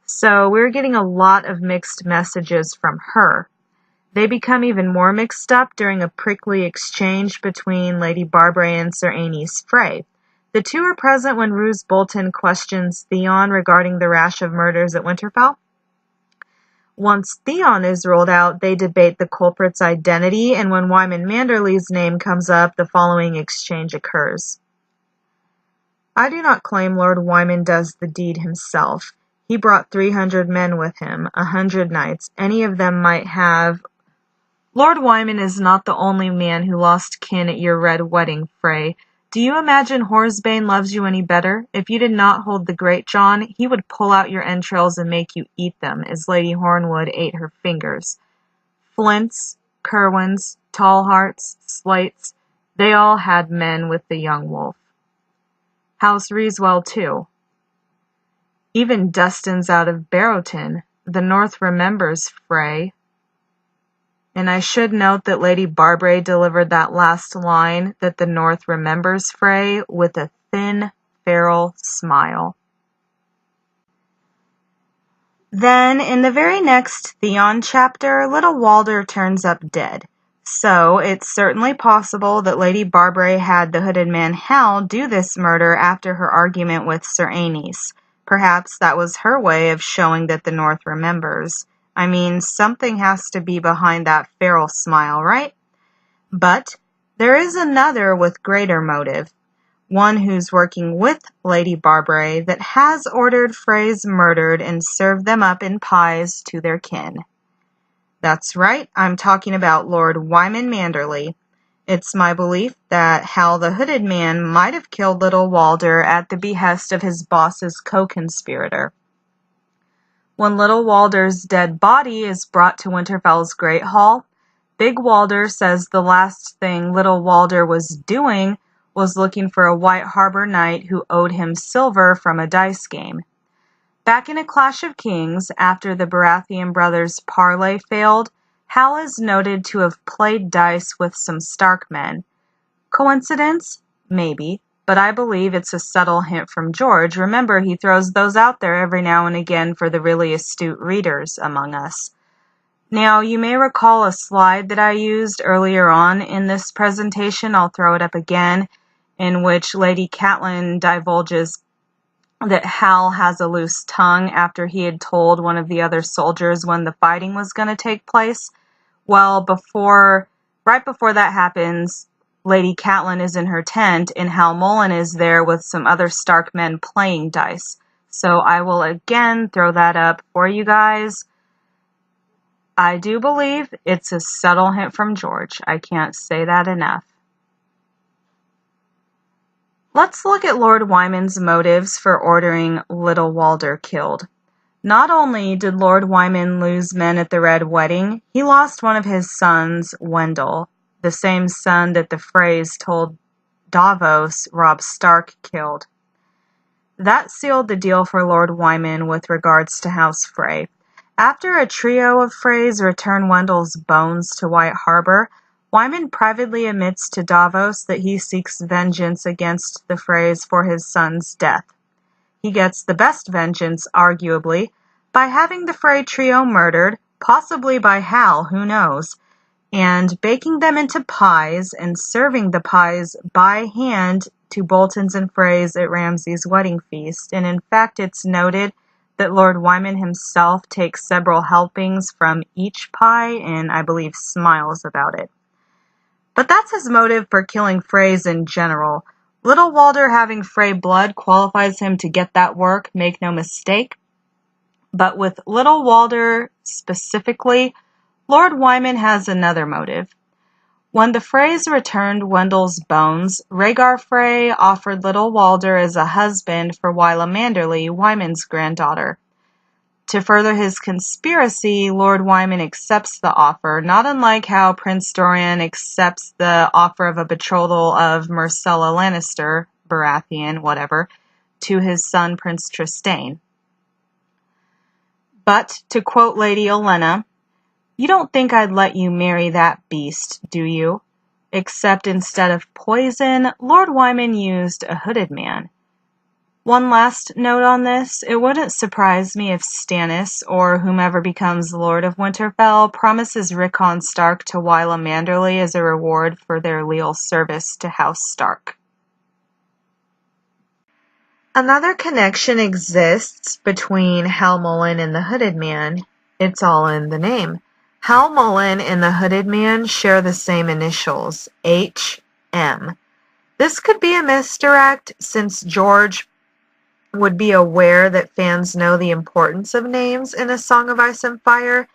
So we're getting a lot of mixed messages from her. They become even more mixed up during a prickly exchange between Lady Barbary and Sir Aenys Frey. The two are present when Roose Bolton questions Theon regarding the rash of murders at Winterfell. Once Theon is ruled out, they debate the culprit's identity, and when Wyman Manderly's name comes up, the following exchange occurs. I do not claim Lord Wyman does the deed himself. He brought 300 men with him, 100 knights. Any of them might have. Lord Wyman is not the only man who lost kin at your red wedding, Frey. Do you imagine Horsebane loves you any better? If you did not hold the Great John, he would pull out your entrails and make you eat them, as Lady Hornwood ate her fingers. Flints, Kerwins, Tallhearts, Slates, they all had men with the young wolf. House Reeswell, too. Even Dustin's out of Barrowton. The North remembers Frey. And I should note that Lady Barbary delivered that last line, that the North remembers Frey, with a thin, feral smile. Then, in the very next Theon chapter, Little Walder turns up dead. So, it's certainly possible that Lady Barbary had the Hooded Man Hal do this murder after her argument with Sir Aenys. Perhaps that was her way of showing that the North remembers. I mean, something has to be behind that feral smile, right? But there is another with greater motive. One who's working with Lady Barbary that has ordered Freys murdered and served them up in pies to their kin. That's right, I'm talking about Lord Wyman Manderly. It's my belief that Hal the Hooded Man might have killed Little Walder at the behest of his boss's co-conspirator. When Little Walder's dead body is brought to Winterfell's Great Hall, Big Walder says the last thing Little Walder was doing was looking for a White Harbor knight who owed him silver from a dice game. Back in A Clash of Kings, after the Baratheon brothers' parley failed, Hal is noted to have played dice with some Stark men. Coincidence? Maybe. But I believe it's a subtle hint from George. Remember, he throws those out there every now and again for the really astute readers among us. Now, you may recall a slide that I used earlier on in this presentation, I'll throw it up again, in which Lady Catelyn divulges that Hal has a loose tongue after he had told one of the other soldiers when the fighting was going to take place. Well, right before that happens, Lady Catelyn is in her tent, and Hal Mollen is there with some other Stark men playing dice. So I will again throw that up for you guys. I do believe it's a subtle hint from George. I can't say that enough. Let's look at Lord Wyman's motives for ordering Little Walder killed. Not only did Lord Wyman lose men at the Red Wedding, he lost one of his sons, Wendell, the same son that the Freys told Davos Robb Stark killed. That sealed the deal for Lord Wyman with regards to House Frey. After a trio of Freys return Wendell's bones to White Harbor, Wyman privately admits to Davos that he seeks vengeance against the Freys for his son's death. He gets the best vengeance, arguably, by having the Frey trio murdered, possibly by Hal, who knows, and baking them into pies and serving the pies by hand to Boltons and Freys at Ramsay's wedding feast. And in fact, it's noted that Lord Wyman himself takes several helpings from each pie and I believe smiles about it. But that's his motive for killing Freys in general. Little Walder having Frey blood qualifies him to get that work, make no mistake. But with Little Walder specifically, Lord Wyman has another motive. When the Freys returned Wendell's bones, Rhaegar Frey offered Little Walder as a husband for Wylla Manderly, Wyman's granddaughter. To further his conspiracy, Lord Wyman accepts the offer, not unlike how Prince Dorian accepts the offer of a betrothal of Myrcella Lannister, Baratheon, whatever, to his son Prince Trystane. But, to quote Lady Olenna, "You don't think I'd let you marry that beast, do you?" Except instead of poison, Lord Wyman used a hooded man. One last note on this, it wouldn't surprise me if Stannis, or whomever becomes Lord of Winterfell, promises Rickon Stark to Wylla Manderly as a reward for their leal service to House Stark. Another connection exists between Hal Mollen and the Hooded Man. It's all in the name. Hal Mollen and the Hooded Man share the same initials, H.M. This could be a misdirect since George would be aware that fans know the importance of names in A Song of Ice and Fire,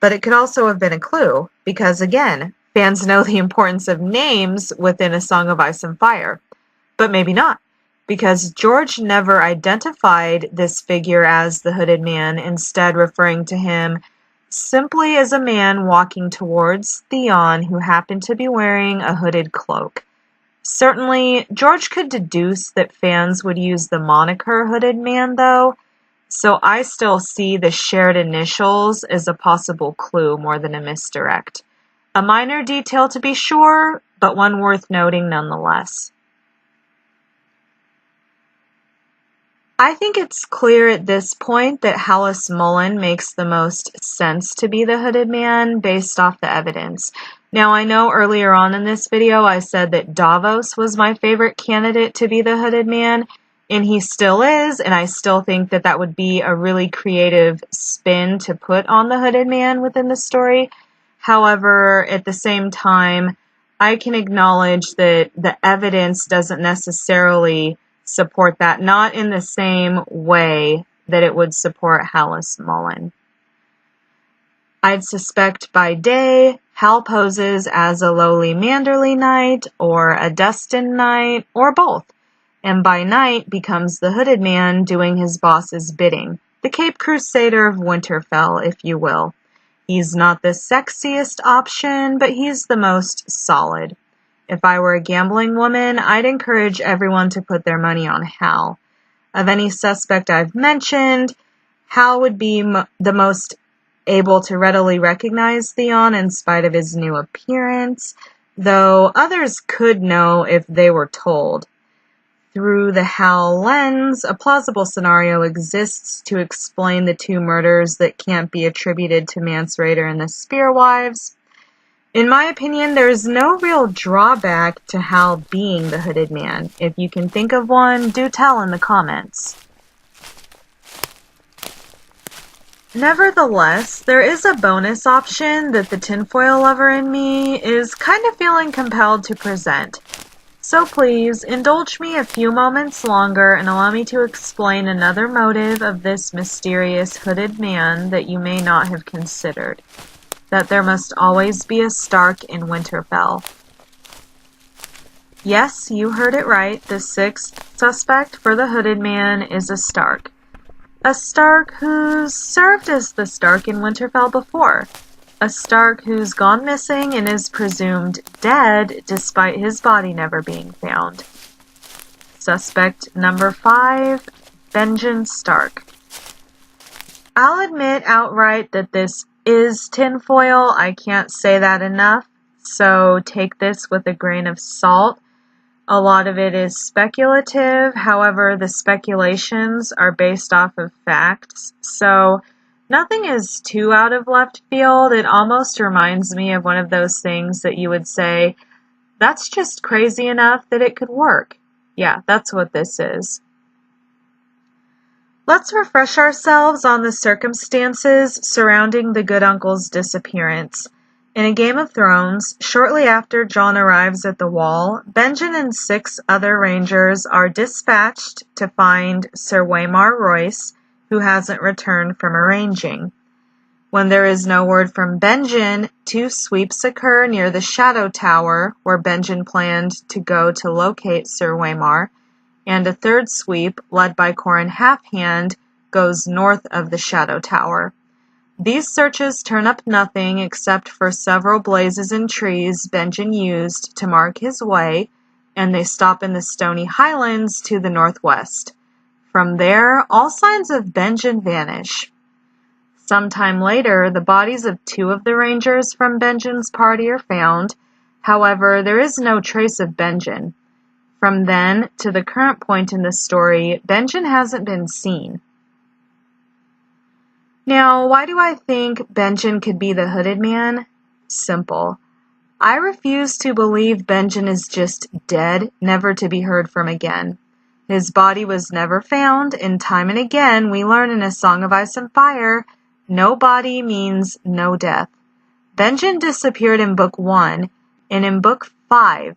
but it could also have been a clue, because again, fans know the importance of names within A Song of Ice and Fire. But maybe not, because George never identified this figure as the Hooded Man, instead referring to him simply as a man walking towards Theon who happened to be wearing a hooded cloak. Certainly, George could deduce that fans would use the moniker Hooded Man, though, so I still see the shared initials as a possible clue more than a misdirect. A minor detail to be sure, but one worth noting nonetheless. I think it's clear at this point that Hallis Mollen makes the most sense to be the Hooded Man based off the evidence. Now, I know earlier on in this video I said that Davos was my favorite candidate to be the Hooded Man, and he still is, and I still think that that would be a really creative spin to put on the Hooded Man within the story. However, at the same time, I can acknowledge that the evidence doesn't necessarily support that, not in the same way that it would support Hallis Mollen. I'd suspect by day, Hal poses as a lowly Manderly knight, or a Dustin knight, or both, and by night becomes the Hooded Man doing his boss's bidding, the Cape Crusader of Winterfell, if you will. He's not the sexiest option, but he's the most solid. If I were a gambling woman, I'd encourage everyone to put their money on Hal. Of any suspect I've mentioned, Hal would be the most able to readily recognize Theon in spite of his new appearance, though others could know if they were told. Through the Hal lens, a plausible scenario exists to explain the two murders that can't be attributed to Mance Rayder and the Spearwives. In my opinion, there's no real drawback to Hal being the Hooded Man. If you can think of one, do tell in the comments. Nevertheless, there is a bonus option that the tinfoil lover in me is kind of feeling compelled to present. So please, indulge me a few moments longer and allow me to explain another motive of this mysterious Hooded Man that you may not have considered. That there must always be a Stark in Winterfell. Yes, you heard it right. The sixth suspect for the Hooded Man is a Stark. A Stark who's served as the Stark in Winterfell before. A Stark who's gone missing and is presumed dead despite his body never being found. Suspect number 5 Benjen Stark. I'll admit outright that this is tinfoil. I can't say that enough, so take this with a grain of salt. A lot of it is speculative, however, the speculations are based off of facts, so nothing is too out of left field. It almost reminds me of one of those things that you would say, that's just crazy enough that it could work. Yeah, that's what this is. Let's refresh ourselves on the circumstances surrounding the good uncle's disappearance. In a Game of Thrones, shortly after Jon arrives at the Wall, Benjen and 6 other rangers are dispatched to find Sir Waymar Royce, who hasn't returned from arranging. When there is no word from Benjen, 2 sweeps occur near the Shadow Tower, where Benjen planned to go to locate Sir Waymar, and a 3rd sweep, led by Qhorin Halfhand, goes north of the Shadow Tower. These searches turn up nothing except for several blazes in trees Benjen used to mark his way, and they stop in the Stony Highlands to the northwest. From there, all signs of Benjen vanish. Sometime later, the bodies of 2 of the rangers from Benjen's party are found. However, there is no trace of Benjen. From then to the current point in the story, Benjen hasn't been seen. Now, why do I think Benjen could be the Hooded Man? Simple. I refuse to believe Benjen is just dead, never to be heard from again. His body was never found, and time and again we learn in A Song of Ice and Fire, no body means no death. Benjen disappeared in Book 1, and in Book 5,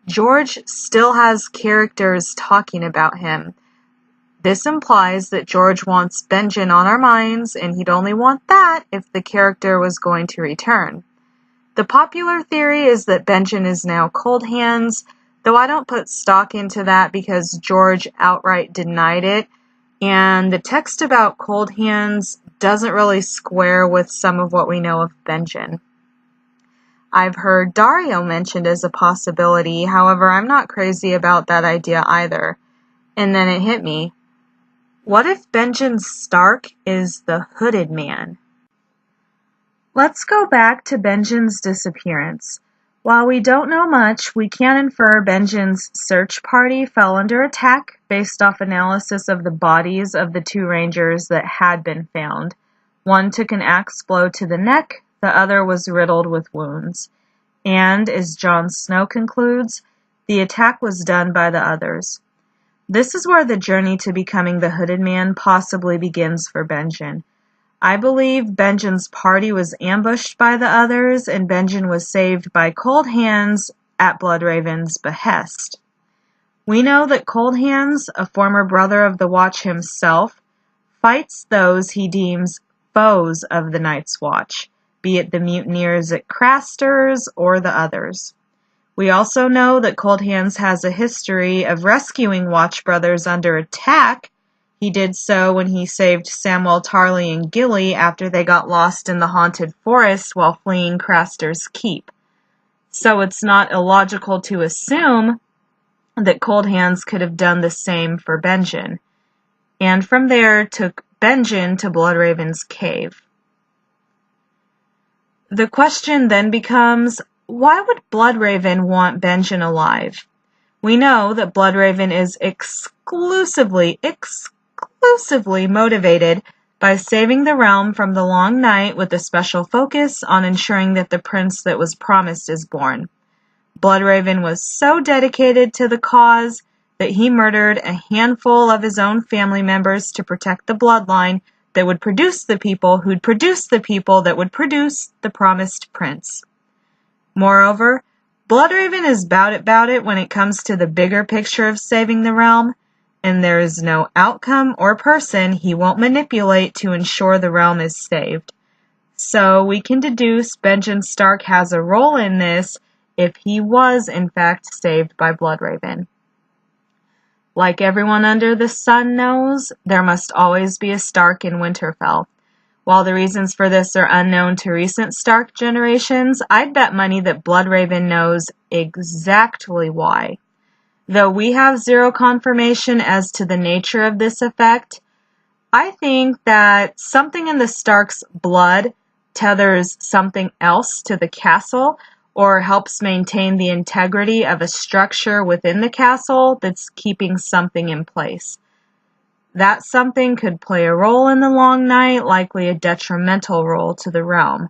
George still has characters talking about him. This implies that George wants Benjen on our minds, and he'd only want that if the character was going to return. The popular theory is that Benjen is now Cold Hands, though I don't put stock into that because George outright denied it, and the text about Cold Hands doesn't really square with some of what we know of Benjen. I've heard Dario mentioned as a possibility, however, I'm not crazy about that idea either. And then it hit me. What if Benjen Stark is the Hooded Man? Let's go back to Benjen's disappearance. While we don't know much, we can infer Benjen's search party fell under attack based off analysis of the bodies of the 2 rangers that had been found. One took an axe blow to the neck, the other was riddled with wounds. And, as Jon Snow concludes, the attack was done by the others. This is where the journey to becoming the Hooded Man possibly begins for Benjen. I believe Benjen's party was ambushed by the others, and Benjen was saved by Cold Hands at Bloodraven's behest. We know that Cold Hands, a former brother of the Watch himself, fights those he deems foes of the Night's Watch, be it the mutineers at Craster's or the others. We also know that Cold Hands has a history of rescuing Watch brothers under attack. He did so when he saved Samwell Tarly and Gilly after they got lost in the haunted forest while fleeing Craster's Keep. So it's not illogical to assume that Cold Hands could have done the same for Benjen, and from there took Benjen to Bloodraven's cave. The question then becomes, why would Bloodraven want Benjen alive? We know that Bloodraven is exclusively motivated by saving the realm from the long night with a special focus on ensuring that the prince that was promised is born. Bloodraven was so dedicated to the cause that he murdered a handful of his own family members to protect the bloodline that would produce the people who'd produce the people that would produce the promised prince. Moreover, Bloodraven is bout it when it comes to the bigger picture of saving the realm, and there is no outcome or person he won't manipulate to ensure the realm is saved. So we can deduce Benjen Stark has a role in this if he was in fact saved by Bloodraven. Like everyone under the sun knows, there must always be a Stark in Winterfell. While the reasons for this are unknown to recent Stark generations, I'd bet money that Bloodraven knows exactly why. Though we have zero confirmation as to the nature of this effect, I think that something in the Stark's blood tethers something else to the castle or helps maintain the integrity of a structure within the castle that's keeping something in place. That something could play a role in the Long Night, likely a detrimental role to the realm.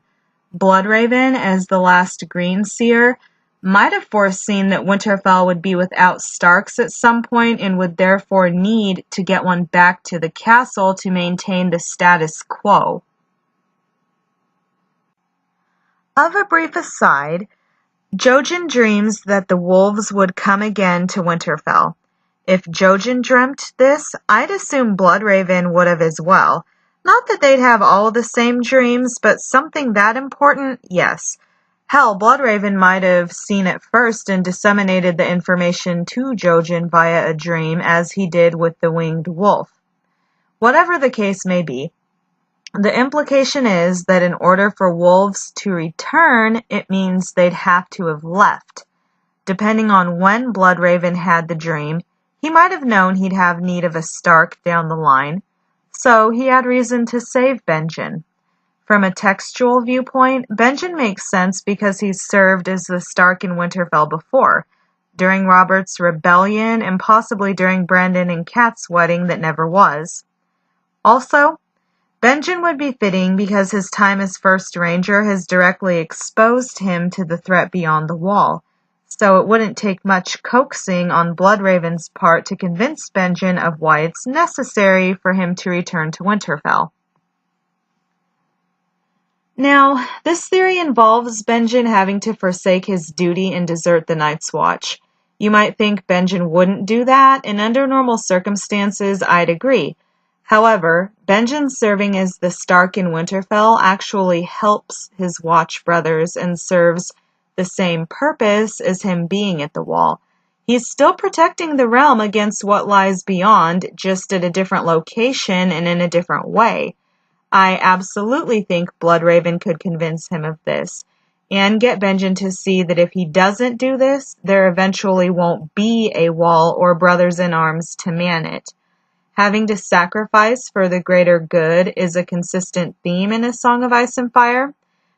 Bloodraven, as the last Green Seer, might have foreseen that Winterfell would be without Starks at some point and would therefore need to get one back to the castle to maintain the status quo. Of a brief aside, Jojen dreams that the wolves would come again to Winterfell. If Jojen dreamt this, I'd assume Bloodraven would have as well. Not that they'd have all the same dreams, but something that important, yes. Hell, Bloodraven might have seen it first and disseminated the information to Jojen via a dream, as he did with the winged wolf. Whatever the case may be, the implication is that in order for wolves to return, it means they'd have to have left. Depending on when Bloodraven had the dream, he might have known he'd have need of a Stark down the line, so he had reason to save Benjen. From a textual viewpoint, Benjen makes sense because he's served as the Stark in Winterfell before, during Robert's rebellion and possibly during Brandon and Kat's wedding that never was. Also, Benjen would be fitting because his time as First Ranger has directly exposed him to the threat beyond the wall, so it wouldn't take much coaxing on Bloodraven's part to convince Benjen of why it's necessary for him to return to Winterfell. Now, this theory involves Benjen having to forsake his duty and desert the Night's Watch. You might think Benjen wouldn't do that, and under normal circumstances, I'd agree. However, Benjen serving as the Stark in Winterfell actually helps his Watch brothers and serves the same purpose as him being at the Wall. He's still protecting the realm against what lies beyond, just at a different location and in a different way. I absolutely think Bloodraven could convince him of this, and get Benjen to see that if he doesn't do this, there eventually won't be a wall or brothers in arms to man it. Having to sacrifice for the greater good is a consistent theme in A Song of Ice and Fire,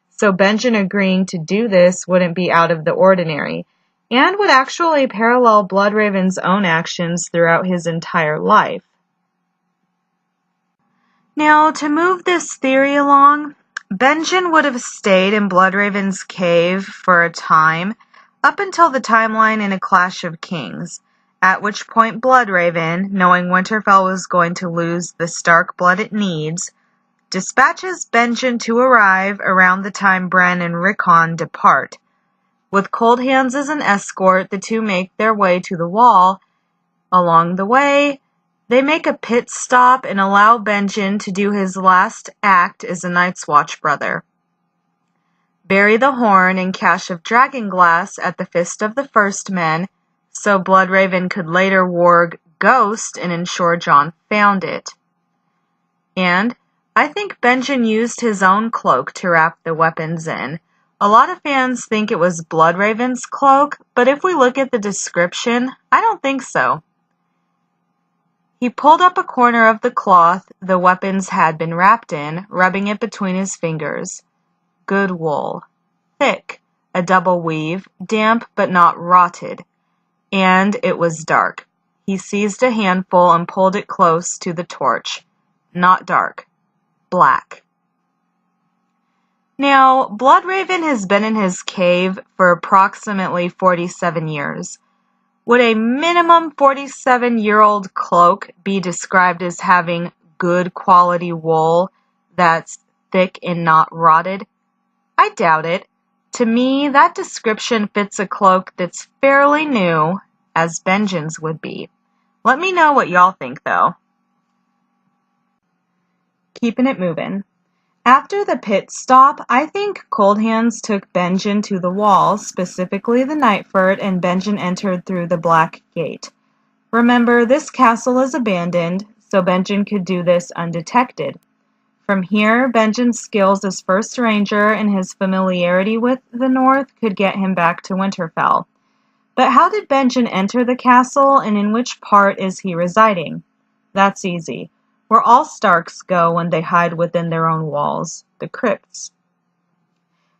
so Benjen agreeing to do this wouldn't be out of the ordinary, and would actually parallel Bloodraven's own actions throughout his entire life. Now, to move this theory along, Benjen would have stayed in Bloodraven's cave for a time, up until the timeline in A Clash of Kings, at which point Bloodraven, knowing Winterfell was going to lose the Stark blood it needs, dispatches Benjen to arrive around the time Bran and Rickon depart. With Cold Hands as an escort, the two make their way to the Wall. Along the way, they make a pit stop and allow Benjen to do his last act as a Night's Watch brother. Bury the horn and cache of dragonglass at the Fist of the First Men, so Bloodraven could later warg Ghost and ensure Jon found it. And I think Benjen used his own cloak to wrap the weapons in. A lot of fans think it was Bloodraven's cloak, but if we look at the description, I don't think so. He pulled up a corner of the cloth the weapons had been wrapped in, rubbing it between his fingers. Good wool. Thick, a double weave, damp but not rotted. And it was dark. He seized a handful and pulled it close to the torch. Not dark. Black. Now, Bloodraven has been in his cave for approximately 47 years. Would a minimum 47-year-old cloak be described as having good quality wool that's thick and not rotted? I doubt it. To me, that description fits a cloak that's fairly new, as Benjen's would be. Let me know what y'all think, though. Keeping it moving. After the pit stop, I think Cold Hands took Benjen to the Wall, specifically the Nightfort, and Benjen entered through the Black Gate. Remember, this castle is abandoned, so Benjen could do this undetected. From here, Benjen's skills as First Ranger and his familiarity with the North could get him back to Winterfell. But how did Benjen enter the castle, and in which part is he residing? That's easy. Where all Starks go when they hide within their own walls, the crypts.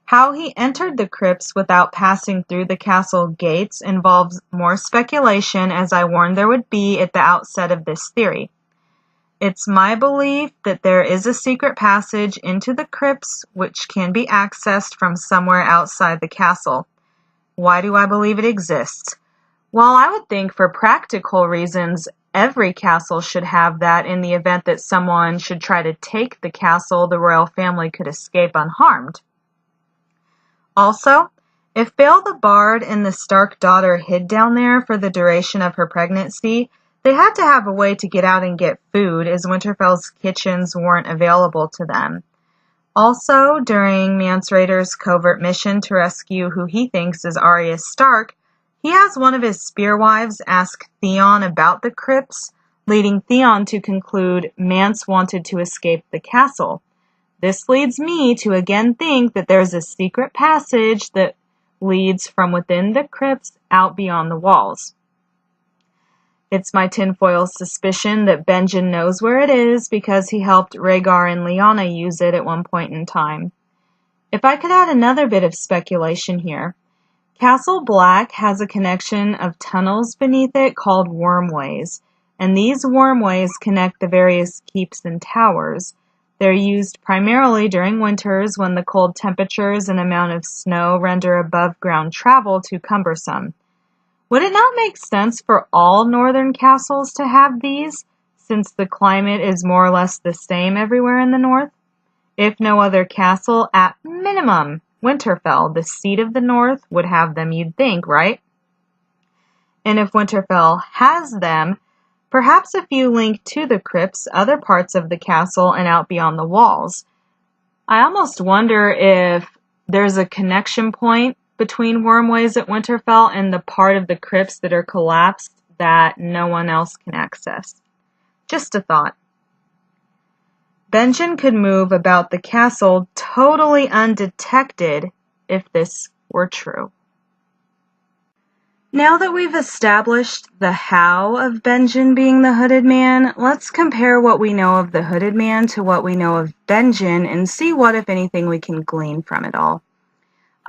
How he entered the crypts without passing through the castle gates involves more speculation, as I warned there would be at the outset of this theory. It's my belief that there is a secret passage into the crypts which can be accessed from somewhere outside the castle. Why do I believe it exists? Well, I would think for practical reasons, every castle should have that in the event that someone should try to take the castle, the royal family could escape unharmed. Also, if Bale the Bard and the Stark daughter hid down there for the duration of her pregnancy, they had to have a way to get out and get food, as Winterfell's kitchens weren't available to them. Also, during Mance Rayder's covert mission to rescue who he thinks is Arya Stark, he has one of his spearwives ask Theon about the crypts, leading Theon to conclude Mance wanted to escape the castle. This leads me to again think that there's a secret passage that leads from within the crypts out beyond the walls. It's my tinfoil suspicion that Benjen knows where it is because he helped Rhaegar and Lyanna use it at one point in time. If I could add another bit of speculation here, Castle Black has a connection of tunnels beneath it called wormways, and these wormways connect the various keeps and towers. They're used primarily during winters when the cold temperatures and amount of snow render above-ground travel too cumbersome. Would it not make sense for all northern castles to have these, since the climate is more or less the same everywhere in the north? If no other castle, at minimum, Winterfell, the seat of the north, would have them, you'd think, right? And if Winterfell has them, perhaps a few link to the crypts, other parts of the castle, and out beyond the walls. I almost wonder if there's a connection point between wormways at Winterfell and the part of the crypts that are collapsed that no one else can access. Just a thought. Benjen could move about the castle totally undetected if this were true. Now that we've established the how of Benjen being the Hooded Man, let's compare what we know of the Hooded Man to what we know of Benjen and see what, if anything, we can glean from it all.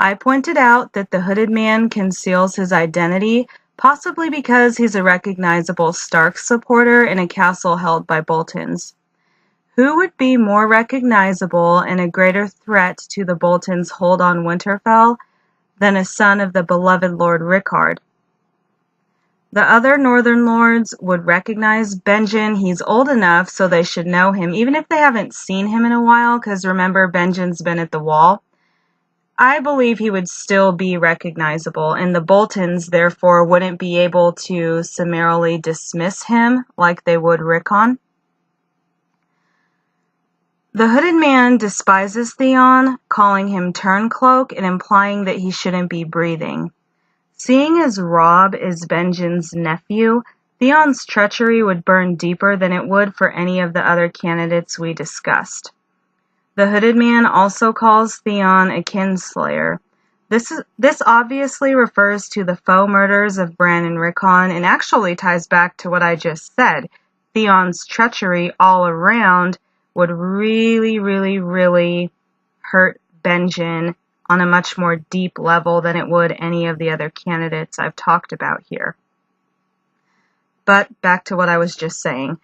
I pointed out that the Hooded Man conceals his identity, possibly because he's a recognizable Stark supporter in a castle held by Boltons. Who would be more recognizable and a greater threat to the Boltons' hold on Winterfell than a son of the beloved Lord Rickard? The other northern lords would recognize Benjen. He's old enough, so they should know him, even if they haven't seen him in a while, because remember, Benjen's been at the wall. I believe he would still be recognizable, and the Boltons, therefore, wouldn't be able to summarily dismiss him like they would Rickon. The Hooded Man despises Theon, calling him Turncloak and implying that he shouldn't be breathing. Seeing as Robb is Benjen's nephew, Theon's treachery would burn deeper than it would for any of the other candidates we discussed. The Hooded Man also calls Theon a kinslayer. This obviously refers to the faux murders of Bran and Rickon and actually ties back to what I just said. Theon's treachery all around would really, really, really hurt Benjen on a much more deep level than it would any of the other candidates I've talked about here. But back to what I was just saying.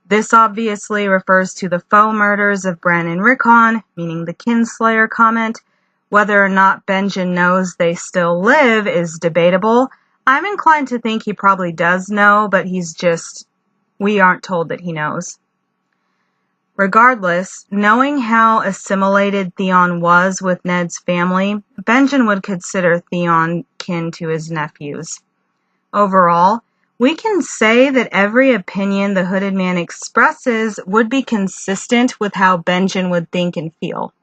This obviously refers to the faux murders of Bran and Rickon, meaning the kinslayer comment. Whether or not Benjen knows they still live is debatable. I'm inclined to think he probably does know, but we aren't told that he knows. Regardless, knowing how assimilated Theon was with Ned's family, Benjen would consider Theon kin to his nephews. Overall, we can say that every opinion the Hooded Man expresses would be consistent with how Benjen would think and feel.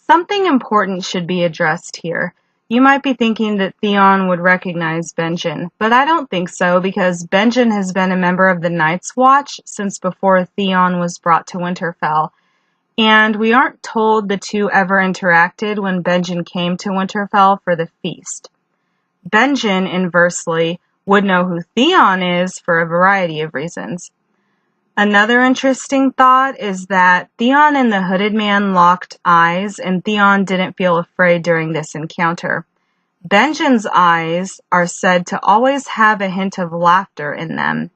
Something important should be addressed here. You might be thinking that Theon would recognize Benjen, but I don't think so because Benjen has been a member of the Night's Watch since before Theon was brought to Winterfell, and we aren't told the two ever interacted when Benjen came to Winterfell for the feast. Benjen, inversely, would know who Theon is for a variety of reasons. Another interesting thought is that Theon and the Hooded Man locked eyes, and Theon didn't feel afraid during this encounter. Benjen's eyes are said to always have a hint of laughter in them.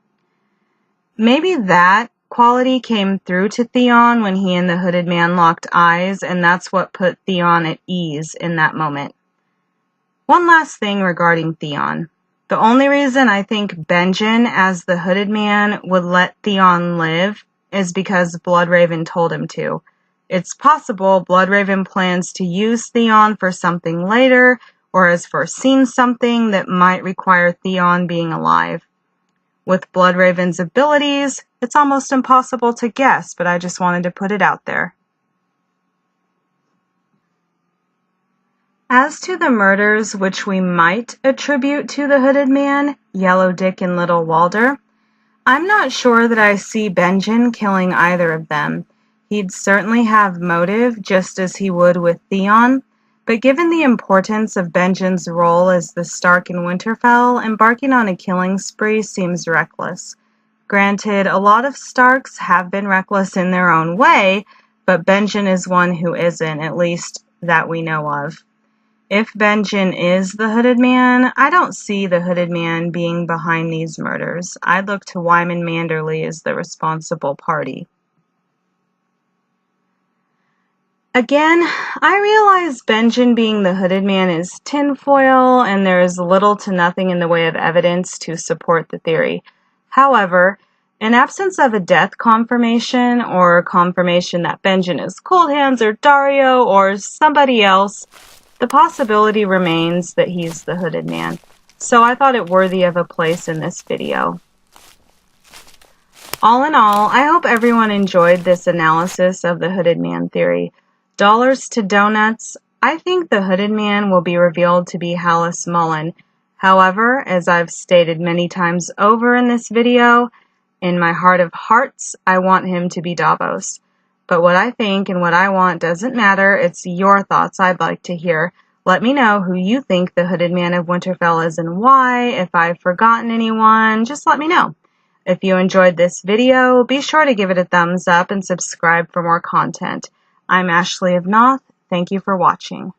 Maybe that quality came through to Theon when he and the Hooded Man locked eyes, and that's what put Theon at ease in that moment. One last thing regarding Theon. The only reason I think Benjen, as the Hooded Man, would let Theon live is because Bloodraven told him to. It's possible Bloodraven plans to use Theon for something later, or has foreseen something that might require Theon being alive. With Bloodraven's abilities, it's almost impossible to guess, but I just wanted to put it out there. As to the murders which we might attribute to the Hooded Man, Yellow Dick and Little Walder, I'm not sure that I see Benjen killing either of them. He'd certainly have motive, just as he would with Theon, but given the importance of Benjen's role as the Stark in Winterfell, embarking on a killing spree seems reckless. Granted, a lot of Starks have been reckless in their own way, but Benjen is one who isn't, at least that we know of. If Benjen is the Hooded Man, I don't see the Hooded Man being behind these murders. I'd look to Wyman Manderly as the responsible party. Again, I realize Benjen being the Hooded Man is tinfoil, and there is little to nothing in the way of evidence to support the theory. However, in absence of a death confirmation, or confirmation that Benjen is Cold Hands or Dario or somebody else, the possibility remains that he's the Hooded Man. So I thought it worthy of a place in this video. All in all, I hope everyone enjoyed this analysis of the Hooded Man theory. Dollars to donuts, I think the Hooded Man will be revealed to be Hallis Mollen. However, as I've stated many times over in this video, in my heart of hearts, I want him to be Davos. But what I think and what I want doesn't matter. It's your thoughts I'd like to hear. Let me know who you think the Hooded Man of Winterfell is and why. If I've forgotten anyone, just let me know. If you enjoyed this video, be sure to give it a thumbs up and subscribe for more content. I'm Ashley of Naath. Thank you for watching.